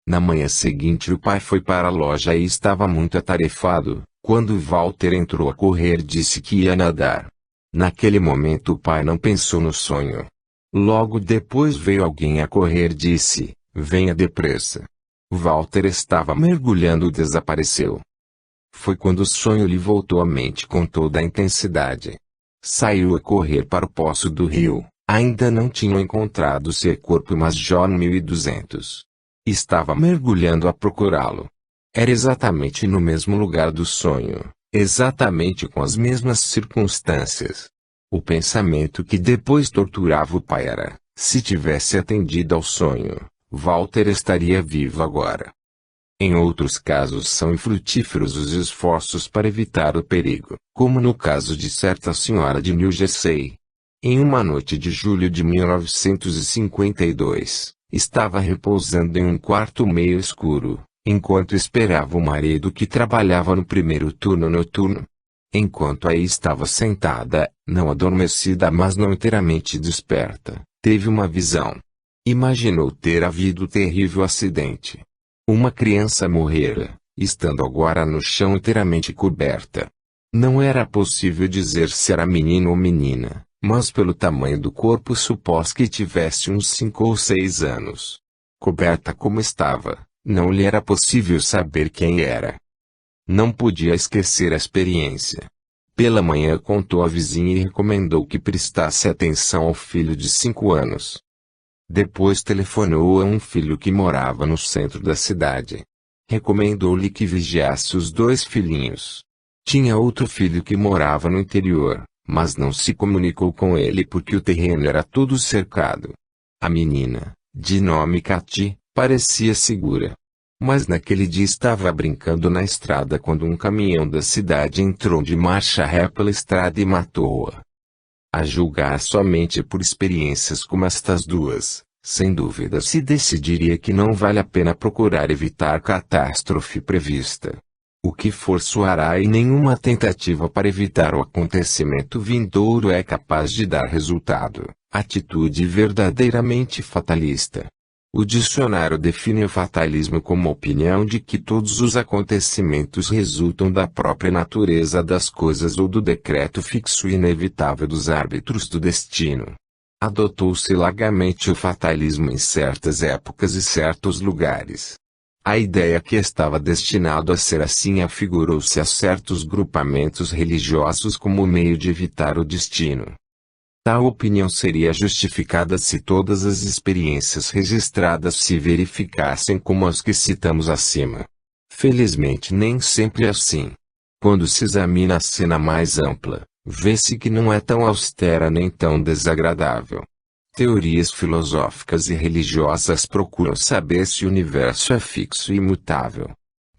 [SPEAKER 1] Na manhã seguinte o pai foi para a loja e estava muito atarefado. Quando Walter entrou a correr, disse que ia nadar. Naquele momento o pai não pensou no sonho. Logo depois veio alguém a correr e disse, venha depressa. Walter estava mergulhando e desapareceu. Foi quando o sonho lhe voltou à mente com toda a intensidade. Saiu a correr para o poço do rio. Ainda não tinham encontrado seu corpo, mas John 1200 estava mergulhando a procurá-lo. Era exatamente no mesmo lugar do sonho, exatamente com as mesmas circunstâncias. O pensamento que depois torturava o pai era, se tivesse atendido ao sonho, Walter estaria vivo agora. Em outros casos são infrutíferos os esforços para evitar o perigo, como no caso de certa senhora de New Jersey. Em uma noite de julho de 1952, estava repousando em um quarto meio escuro, enquanto esperava o marido que trabalhava no primeiro turno noturno. Enquanto aí estava sentada, não adormecida mas não inteiramente desperta, teve uma visão. Imaginou ter havido terrível acidente. Uma criança morrera, estando agora no chão inteiramente coberta. Não era possível dizer se era menino ou menina, mas pelo tamanho do corpo supôs que tivesse uns 5 ou 6 anos. Coberta como estava, não lhe era possível saber quem era. Não podia esquecer a experiência. Pela manhã contou à vizinha e recomendou que prestasse atenção ao filho de 5 anos. Depois telefonou a um filho que morava no centro da cidade. Recomendou-lhe que vigiasse os 2 filhinhos. Tinha outro filho que morava no interior, mas não se comunicou com ele porque o terreno era todo cercado. A menina, de nome Katy, parecia segura. Mas naquele dia estava brincando na estrada quando um caminhão da cidade entrou de marcha ré pela estrada e matou-a. A julgar somente por experiências como estas duas, sem dúvida se decidiria que não vale a pena procurar evitar catástrofe prevista. O que for soará e nenhuma tentativa para evitar o acontecimento vindouro é capaz de dar resultado. Atitude verdadeiramente fatalista. O dicionário define o fatalismo como a opinião de que todos os acontecimentos resultam da própria natureza das coisas ou do decreto fixo e inevitável dos árbitros do destino. Adotou-se largamente o fatalismo em certas épocas e certos lugares. A ideia que estava destinado a ser assim afigurou-se a certos grupamentos religiosos como meio de evitar o destino. Tal opinião seria justificada se todas as experiências registradas se verificassem como as que citamos acima. Felizmente nem sempre é assim. Quando se examina a cena mais ampla, vê-se que não é tão austera nem tão desagradável. Teorias filosóficas e religiosas procuram saber se o universo é fixo e imutável.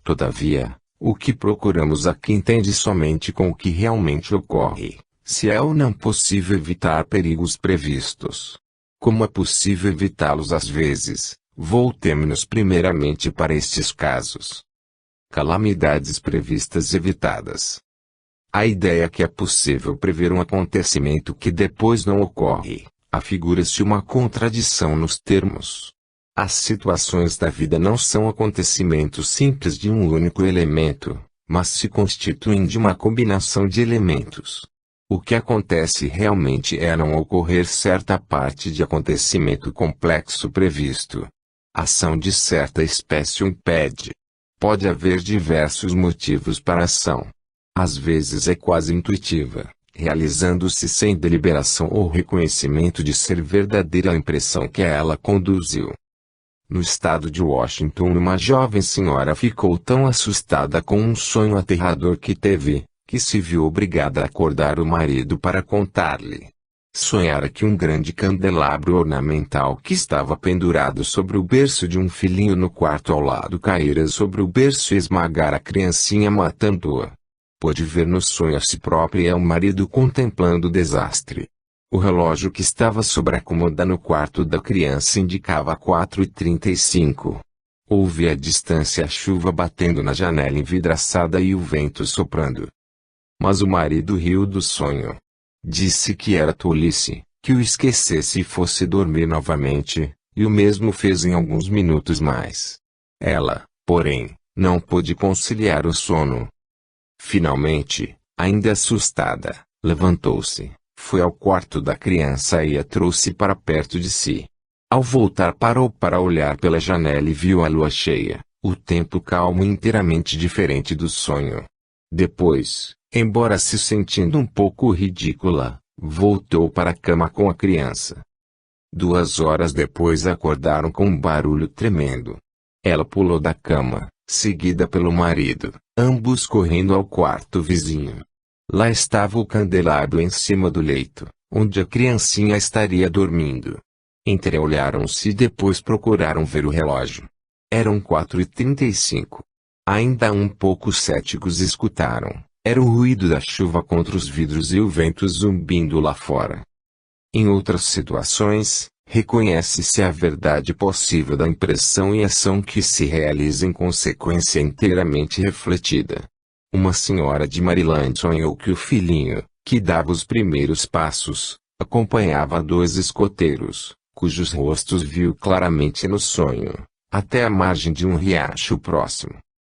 [SPEAKER 1] Todavia, o que procuramos aqui entende somente com o que realmente ocorre. Se é ou não possível evitar perigos previstos. Como é possível evitá-los às vezes, voltemo-nos primeiramente para estes casos. Calamidades previstas evitadas. A ideia que é possível prever um acontecimento que depois não ocorre, afigura-se uma contradição nos termos. As situações da vida não são acontecimentos simples de um único elemento, mas se constituem de uma combinação de elementos. O que acontece realmente é não ocorrer certa parte de acontecimento complexo previsto. Ação de certa espécie o impede. Pode haver diversos motivos para a ação. Às vezes é quase intuitiva, realizando-se sem deliberação ou reconhecimento de ser verdadeira a impressão que a ela conduziu. No estado de Washington, uma jovem senhora ficou tão assustada com um sonho aterrador que teve, que se viu obrigada a acordar o marido para contar-lhe. Sonhara que um grande candelabro ornamental que estava pendurado sobre o berço de um filhinho no quarto ao lado caíra sobre o berço e esmagara a criancinha matando-a. Pôde ver no sonho a si própria e ao marido contemplando o desastre. O relógio que estava sobre a cômoda no quarto da criança indicava 4h35. Ouve à distância a chuva batendo na janela envidraçada e o vento soprando. Mas o marido riu do sonho. Disse que era tolice, que o esquecesse e fosse dormir novamente, e o mesmo fez em alguns minutos mais. Ela, porém, não pôde conciliar o sono. Finalmente, ainda assustada, levantou-se, foi ao quarto da criança e a trouxe para perto de si. Ao voltar parou para olhar pela janela e viu a lua cheia, o tempo calmo e inteiramente diferente do sonho. Depois, embora se sentindo um pouco ridícula, voltou para a cama com a criança. 2 horas depois acordaram com um barulho tremendo. Ela pulou da cama, seguida pelo marido, ambos correndo ao quarto vizinho. Lá estava o candelabro em cima do leito, onde a criancinha estaria dormindo. Entreolharam-se e depois procuraram ver o relógio. Eram 4h35. Ainda um pouco céticos escutaram. Era o ruído da chuva contra os vidros e o vento zumbindo lá fora. Em outras situações, reconhece-se a verdade possível da impressão e ação que se realiza em consequência inteiramente refletida. Uma senhora de Maryland sonhou que o filhinho, que dava os primeiros passos, acompanhava 2 escoteiros, cujos rostos viu claramente no sonho, até a margem de um riacho próximo.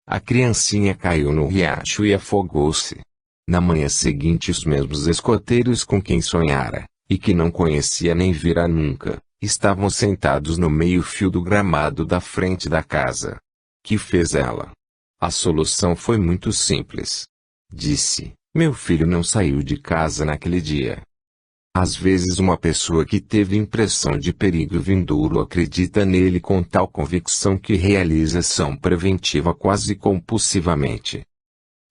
[SPEAKER 1] A criancinha caiu no riacho e afogou-se. Na manhã seguinte os mesmos escoteiros com quem sonhara, e que não conhecia nem vira nunca, estavam sentados no meio-fio do gramado da frente da casa. Que fez ela? A solução foi muito simples. Disse: meu filho não saiu de casa naquele dia. Às vezes uma pessoa que teve impressão de perigo vindouro acredita nele com tal convicção que realiza ação preventiva quase compulsivamente.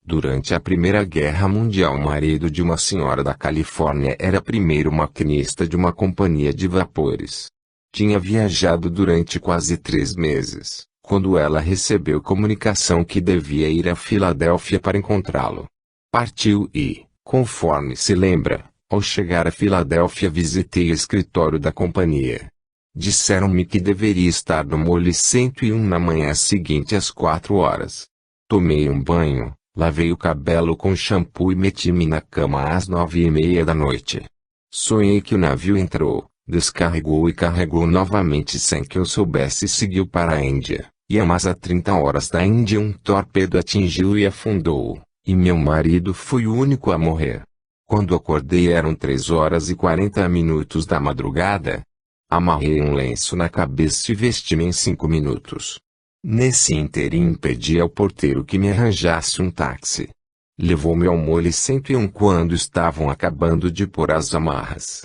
[SPEAKER 1] Durante a Primeira Guerra Mundial, o marido de uma senhora da Califórnia era primeiro maquinista de uma companhia de vapores. Tinha viajado durante quase 3 meses, quando ela recebeu comunicação que devia ir a Filadélfia para encontrá-lo. Partiu e, conforme se lembra, ao chegar a Filadélfia visitei o escritório da companhia. Disseram-me que deveria estar no Mole 101 na manhã seguinte às 4 horas. Tomei um banho, lavei o cabelo com shampoo e meti-me na cama às 9:30 da noite. Sonhei que o navio entrou, descarregou e carregou novamente sem que eu soubesse e seguiu para a Índia, e mas a 30 horas da Índia um torpedo atingiu e afundou, e meu marido foi o único a morrer. Quando acordei eram 3h40 da madrugada. Amarrei um lenço na cabeça e vesti-me em 5 minutos. Nesse ínterim pedi ao porteiro que me arranjasse um táxi. Levou-me ao Mole 101 quando estavam acabando de pôr as amarras.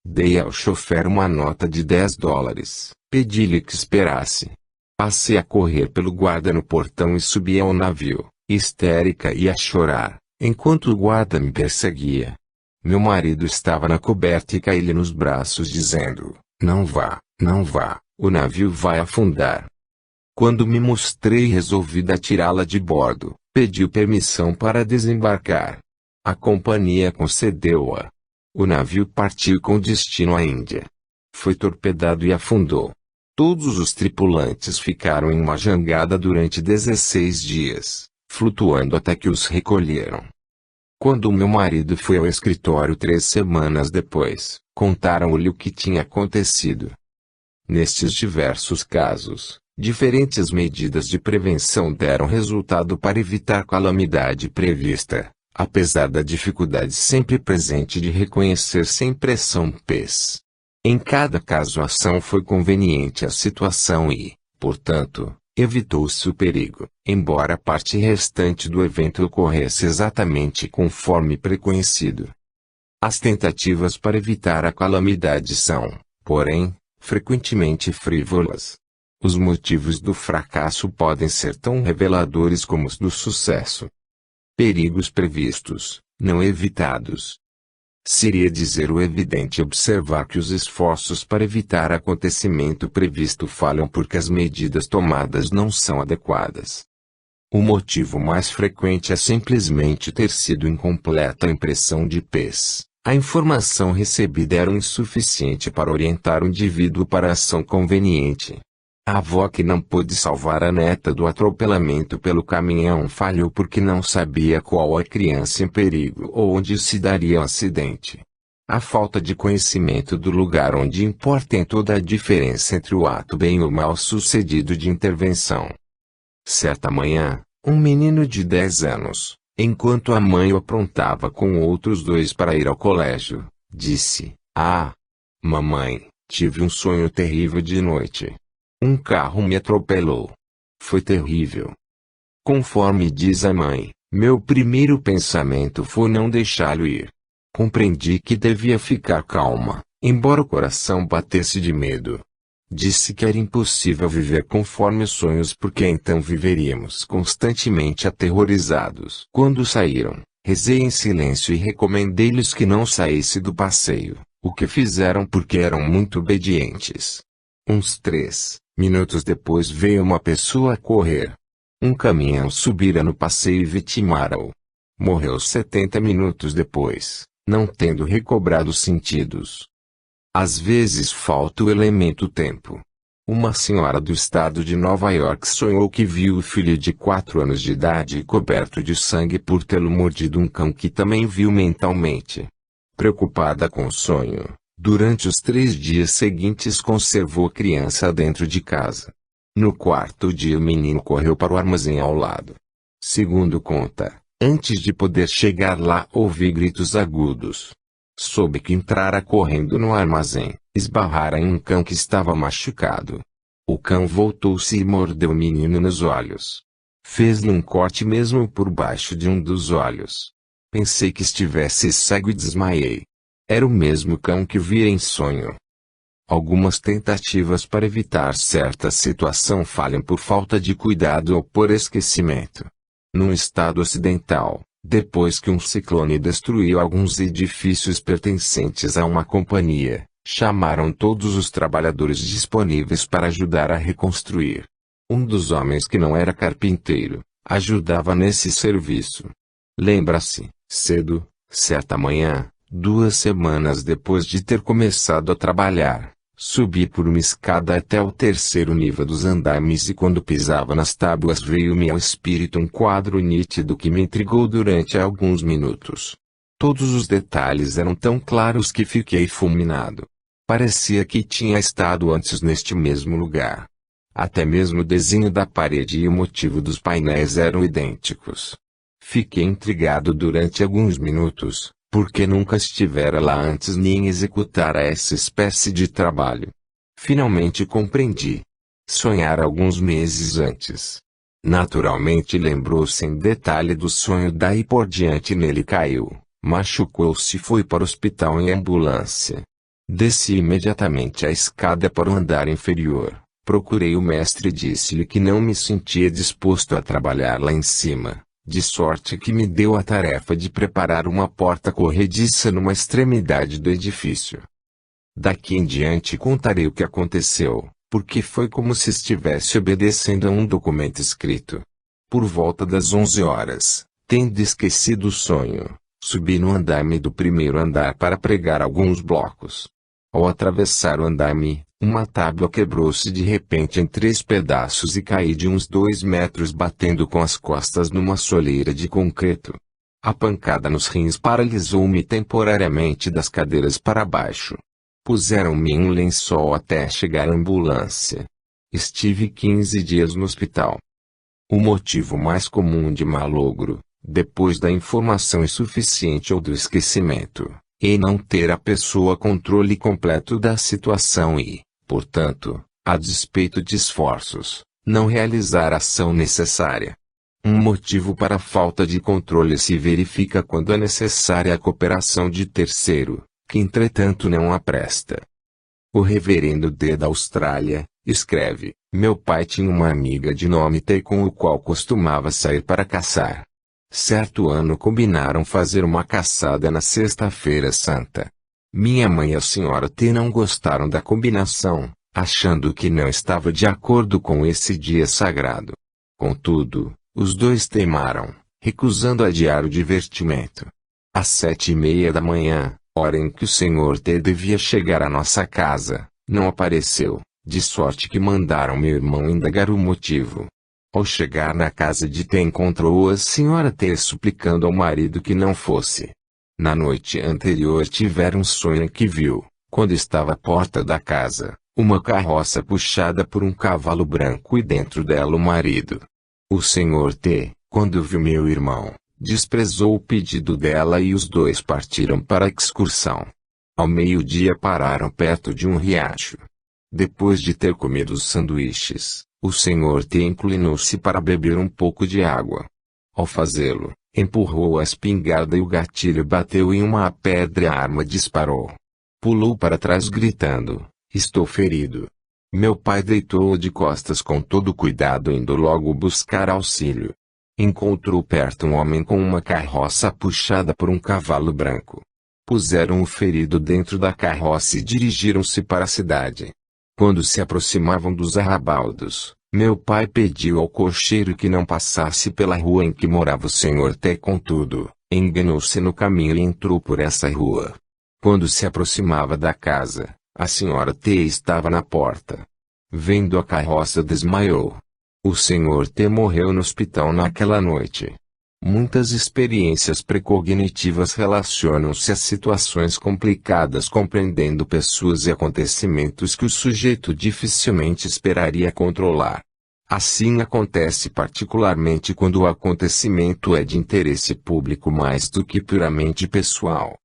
[SPEAKER 1] Dei ao chofer uma nota de $10. Pedi-lhe que esperasse. Passei a correr pelo guarda no portão e subi ao navio, histérica e a chorar, enquanto o guarda me perseguia. Meu marido estava na coberta e caí-lhe nos braços dizendo, não vá, o navio vai afundar. Quando me mostrei resolvida a tirá-la de bordo, pediu permissão para desembarcar. A companhia concedeu-a. O navio partiu com destino à Índia. Foi torpedado e afundou. Todos os tripulantes ficaram em uma jangada durante 16 dias, flutuando até que os recolheram. Quando meu marido foi ao escritório 3 semanas depois, contaram-lhe o que tinha acontecido. Nestes diversos casos, diferentes medidas de prevenção deram resultado para evitar calamidade prevista, apesar da dificuldade sempre presente de reconhecer sem pressão PES. Em cada caso a ação foi conveniente à situação e, portanto, evitou-se o perigo, embora a parte restante do evento ocorresse exatamente conforme preconhecido. As tentativas para evitar a calamidade são, porém, frequentemente frívolas. Os motivos do fracasso podem ser tão reveladores como os do sucesso. Perigos previstos, não evitados. Seria dizer o evidente observar que os esforços para evitar acontecimento previsto falham porque as medidas tomadas não são adequadas. O motivo mais frequente é simplesmente ter sido incompleta a impressão de PES. A informação recebida era insuficiente para orientar o indivíduo para a ação conveniente. A avó que não pôde salvar a neta do atropelamento pelo caminhão falhou porque não sabia qual a criança em perigo ou onde se daria o acidente. A falta de conhecimento do lugar onde importa tem toda a diferença entre o ato bem ou mal sucedido de intervenção. Certa manhã, um menino de 10 anos, enquanto a mãe o aprontava com outros 2 para ir ao colégio, disse, mamãe, tive um sonho terrível de noite. Um carro me atropelou. Foi terrível. Conforme diz a mãe, meu primeiro pensamento foi não deixá-lo ir. Compreendi que devia ficar calma, embora o coração batesse de medo. Disse que era impossível viver conforme os sonhos porque então viveríamos constantemente aterrorizados. Quando saíram, rezei em silêncio e recomendei-lhes que não saísse do passeio, o que fizeram porque eram muito obedientes. Uns 3 minutos depois veio uma pessoa a correr. Um caminhão subira no passeio e vitimara-o. Morreu 70 minutos depois, não tendo recobrado os sentidos. Às vezes falta o elemento tempo. Uma senhora do estado de Nova York sonhou que viu o filho de 4 anos de idade coberto de sangue por tê-lo mordido um cão que também viu mentalmente. Preocupada com o sonho, durante os 3 dias seguintes conservou a criança dentro de casa. No 4º dia o menino correu para o armazém ao lado. Segundo conta, antes de poder chegar lá ouvi gritos agudos. Soube que entrara correndo no armazém, esbarrara em um cão que estava machucado. O cão voltou-se e mordeu o menino nos olhos. Fez-lhe um corte mesmo por baixo de um dos olhos. Pensei que estivesse cego e desmaiei. Era o mesmo cão que vira em sonho. Algumas tentativas para evitar certa situação falham por falta de cuidado ou por esquecimento. Num estado acidental, depois que um ciclone destruiu alguns edifícios pertencentes a uma companhia, chamaram todos os trabalhadores disponíveis para ajudar a reconstruir. Um dos homens que não era carpinteiro, ajudava nesse serviço. Lembra-se, cedo, certa manhã, 2 semanas depois de ter começado a trabalhar, subi por uma escada até o terceiro nível dos andaimes e quando pisava nas tábuas veio-me ao espírito um quadro nítido que me intrigou durante alguns minutos. Todos os detalhes eram tão claros que fiquei fulminado. Parecia que tinha estado antes neste mesmo lugar. Até mesmo o desenho da parede e o motivo dos painéis eram idênticos. Fiquei intrigado durante alguns minutos, porque nunca estivera lá antes nem executara essa espécie de trabalho. Finalmente compreendi. Sonhara alguns meses antes. Naturalmente lembrou-se em detalhe do sonho, daí por diante nele caiu, machucou-se e foi para o hospital em ambulância. Desci imediatamente a escada para o andar inferior. Procurei o mestre e disse-lhe que não me sentia disposto a trabalhar lá em cima, de sorte que me deu a tarefa de preparar uma porta corrediça numa extremidade do edifício. Daqui em diante contarei o que aconteceu, porque foi como se estivesse obedecendo a um documento escrito. Por volta das 11 horas, tendo esquecido o sonho, subi no andaime do primeiro andar para pregar alguns blocos. Ao atravessar o andaime, uma tábua quebrou-se de repente em 3 pedaços e caí de uns 2 metros batendo com as costas numa soleira de concreto. A pancada nos rins paralisou-me temporariamente das cadeiras para baixo. Puseram-me em um lençol até chegar a ambulância. Estive 15 dias no hospital. O motivo mais comum de malogro, depois da informação insuficiente ou do esquecimento, é não ter a pessoa controle completo da situação e, portanto, a despeito de esforços, não realizar a ação necessária. Um motivo para a falta de controle se verifica quando é necessária a cooperação de terceiro, que entretanto não a presta. O reverendo D. da Austrália, escreve, meu pai tinha uma amiga de nome T com o qual costumava sair para caçar. Certo ano combinaram fazer uma caçada na Sexta-feira Santa. Minha mãe e a senhora T não gostaram da combinação, achando que não estava de acordo com esse dia sagrado. Contudo, os dois teimaram, recusando adiar o divertimento. Às 7:30 da manhã, hora em que o senhor T devia chegar à nossa casa, não apareceu, de sorte que mandaram meu irmão indagar o motivo. Ao chegar na casa de T encontrou a senhora T suplicando ao marido que não fosse. Na noite anterior tivera um sonho em que viu, quando estava à porta da casa, uma carroça puxada por um cavalo branco e dentro dela o marido. O senhor T, quando viu meu irmão, desprezou o pedido dela e os dois partiram para a excursão. Ao meio-dia pararam perto de um riacho. Depois de ter comido os sanduíches, o senhor T inclinou-se para beber um pouco de água. Ao fazê-lo, empurrou a espingarda e o gatilho bateu em uma pedra e a arma disparou. Pulou para trás gritando, estou ferido. Meu pai deitou-o de costas com todo cuidado indo logo buscar auxílio. Encontrou perto um homem com uma carroça puxada por um cavalo branco. Puseram o ferido dentro da carroça e dirigiram-se para a cidade. Quando se aproximavam dos arrabaldos, meu pai pediu ao cocheiro que não passasse pela rua em que morava o senhor T. Contudo, enganou-se no caminho e entrou por essa rua. Quando se aproximava da casa, a senhora T. estava na porta. Vendo a carroça desmaiou. O senhor T. morreu no hospital naquela noite. Muitas experiências precognitivas relacionam-se a situações complicadas compreendendo pessoas e acontecimentos que o sujeito dificilmente esperaria controlar. Assim acontece particularmente quando o acontecimento é de interesse público mais do que puramente pessoal.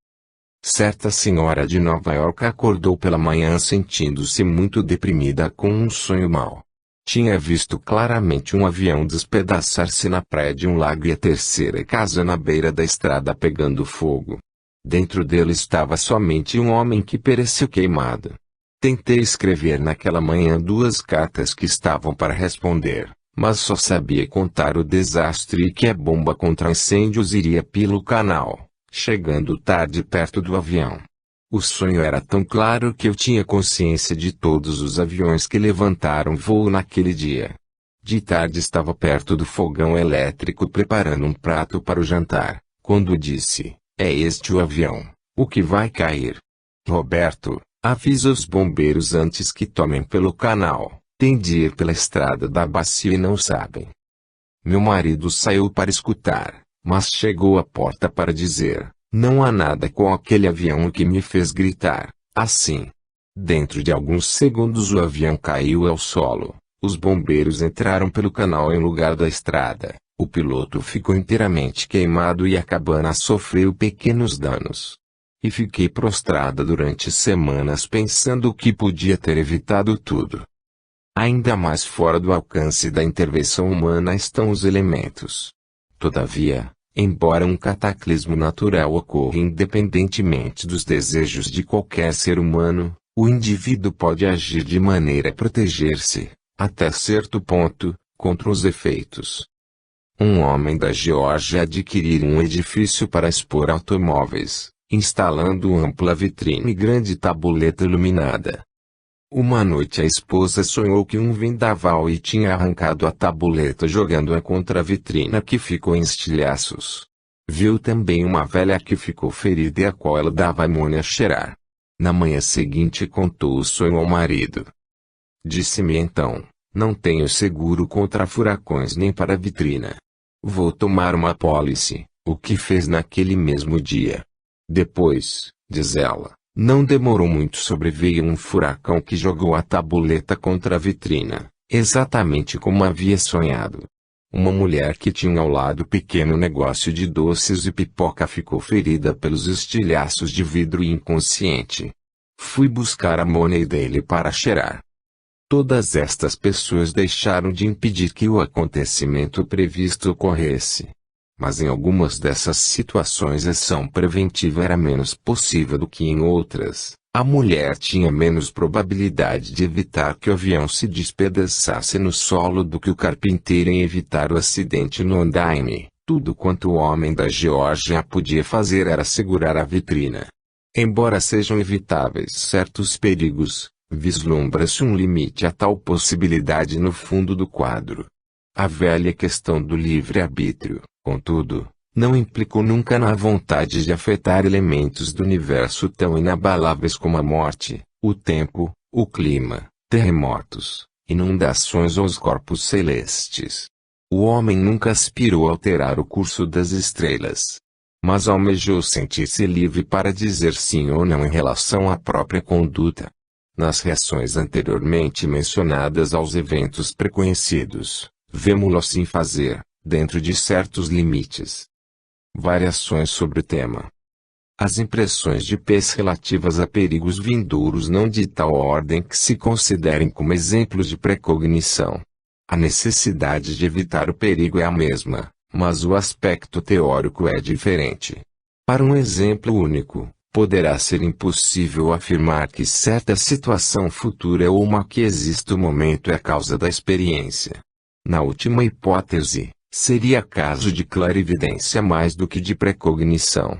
[SPEAKER 1] Certa senhora de Nova York acordou pela manhã sentindo-se muito deprimida com um sonho mau. Tinha visto claramente um avião despedaçar-se na praia de um lago e a terceira casa na beira da estrada pegando fogo. Dentro dele estava somente um homem que pereceu queimado. Tentei escrever naquela manhã 2 cartas que estavam para responder, mas só sabia contar o desastre e que a bomba contra incêndios iria pelo canal, chegando tarde perto do avião. O sonho era tão claro que eu tinha consciência de todos os aviões que levantaram voo naquele dia. De tarde estava perto do fogão elétrico preparando um prato para o jantar, quando disse: "É este o avião, o que vai cair. Roberto, avisa os bombeiros antes que tomem pelo canal, tem de ir pela estrada da bacia e não sabem." Meu marido saiu para escutar, mas chegou à porta para dizer: "Não há nada com aquele avião", o que me fez gritar: "Assim!" Dentro de alguns segundos o avião caiu ao solo. Os bombeiros entraram pelo canal em lugar da estrada. O piloto ficou inteiramente queimado e a cabana sofreu pequenos danos. E fiquei prostrada durante semanas pensando o que podia ter evitado tudo. Ainda mais fora do alcance da intervenção humana estão os elementos. Todavia, embora um cataclismo natural ocorra independentemente dos desejos de qualquer ser humano, o indivíduo pode agir de maneira a proteger-se, até certo ponto, contra os efeitos. Um homem da Geórgia adquiriu um edifício para expor automóveis, instalando ampla vitrine e grande tabuleta iluminada. Uma noite a esposa sonhou que um vendaval e tinha arrancado a tabuleta jogando-a contra a vitrina que ficou em estilhaços. Viu também uma velha que ficou ferida e a qual ela dava amônia a cheirar. Na manhã seguinte contou o sonho ao marido. Disse-me então: "Não tenho seguro contra furacões nem para a vitrina. Vou tomar uma apólice", o que fez naquele mesmo dia. Depois, diz ela, não demorou muito, sobreveio um furacão que jogou a tabuleta contra a vitrina, exatamente como havia sonhado. Uma mulher que tinha ao lado pequeno negócio de doces e pipoca ficou ferida pelos estilhaços de vidro e inconsciente. Fui buscar a amônia dele para cheirar. Todas estas pessoas deixaram de impedir que o acontecimento previsto ocorresse. Mas em algumas dessas situações a ação preventiva era menos possível do que em outras. A mulher tinha menos probabilidade de evitar que o avião se despedaçasse no solo do que o carpinteiro em evitar o acidente no andaime. Tudo quanto o homem da Geórgia podia fazer era segurar a vitrina. Embora sejam evitáveis certos perigos, vislumbra-se um limite a tal possibilidade no fundo do quadro. A velha questão do livre-arbítrio, contudo, não implicou nunca na vontade de afetar elementos do universo tão inabaláveis como a morte, o tempo, o clima, terremotos, inundações ou os corpos celestes. O homem nunca aspirou a alterar o curso das estrelas, mas almejou sentir-se livre para dizer sim ou não em relação à própria conduta. Nas reações anteriormente mencionadas aos eventos preconhecidos, vemo-lo assim fazer, dentro de certos limites. Variações sobre o tema. As impressões de Pes relativas a perigos vindouros não de tal ordem que se considerem como exemplos de precognição. A necessidade de evitar o perigo é a mesma, mas o aspecto teórico é diferente. Para um exemplo único, poderá ser impossível afirmar que certa situação futura ou uma que existe o momento é a causa da experiência. Na última hipótese, seria caso de clarividência mais do que de precognição.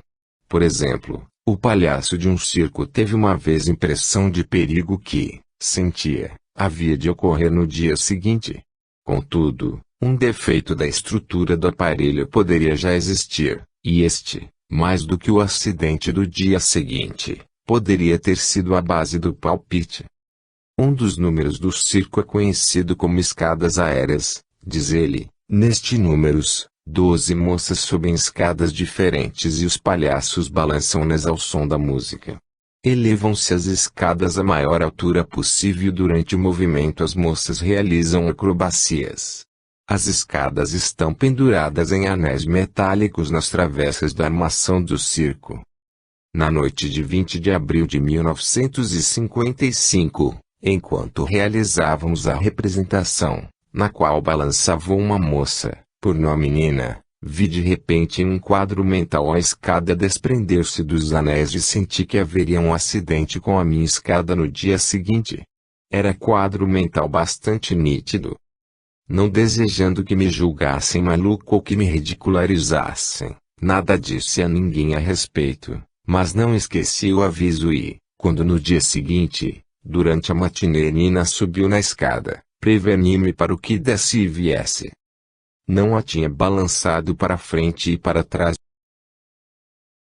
[SPEAKER 1] Por exemplo, o palhaço de um circo teve uma vez impressão de perigo que, sentia, havia de ocorrer no dia seguinte. Contudo, um defeito da estrutura do aparelho poderia já existir, e este, mais do que o acidente do dia seguinte, poderia ter sido a base do palpite. Um dos números do circo é conhecido como escadas aéreas, diz ele. Neste números, 12 moças sobem escadas diferentes e os palhaços balançam-nas ao som da música. Elevam-se as escadas à maior altura possível durante o movimento. As moças realizam acrobacias. As escadas estão penduradas em anéis metálicos nas travessas da armação do circo. Na noite de 20 de abril de 1955, enquanto realizávamos a representação, na qual balançava uma moça, por nome Nina, Vi de repente em um quadro mental a escada desprender-se dos anéis e senti que haveria um acidente com a minha escada no dia seguinte. Era quadro mental bastante nítido. Não desejando que me julgassem maluco ou que me ridicularizassem, nada disse a ninguém a respeito, mas não esqueci o aviso e, quando no dia seguinte, durante a matinê Nina subiu na escada, preveni-me para o que desse e viesse. Não a tinha balançado para frente e para trás,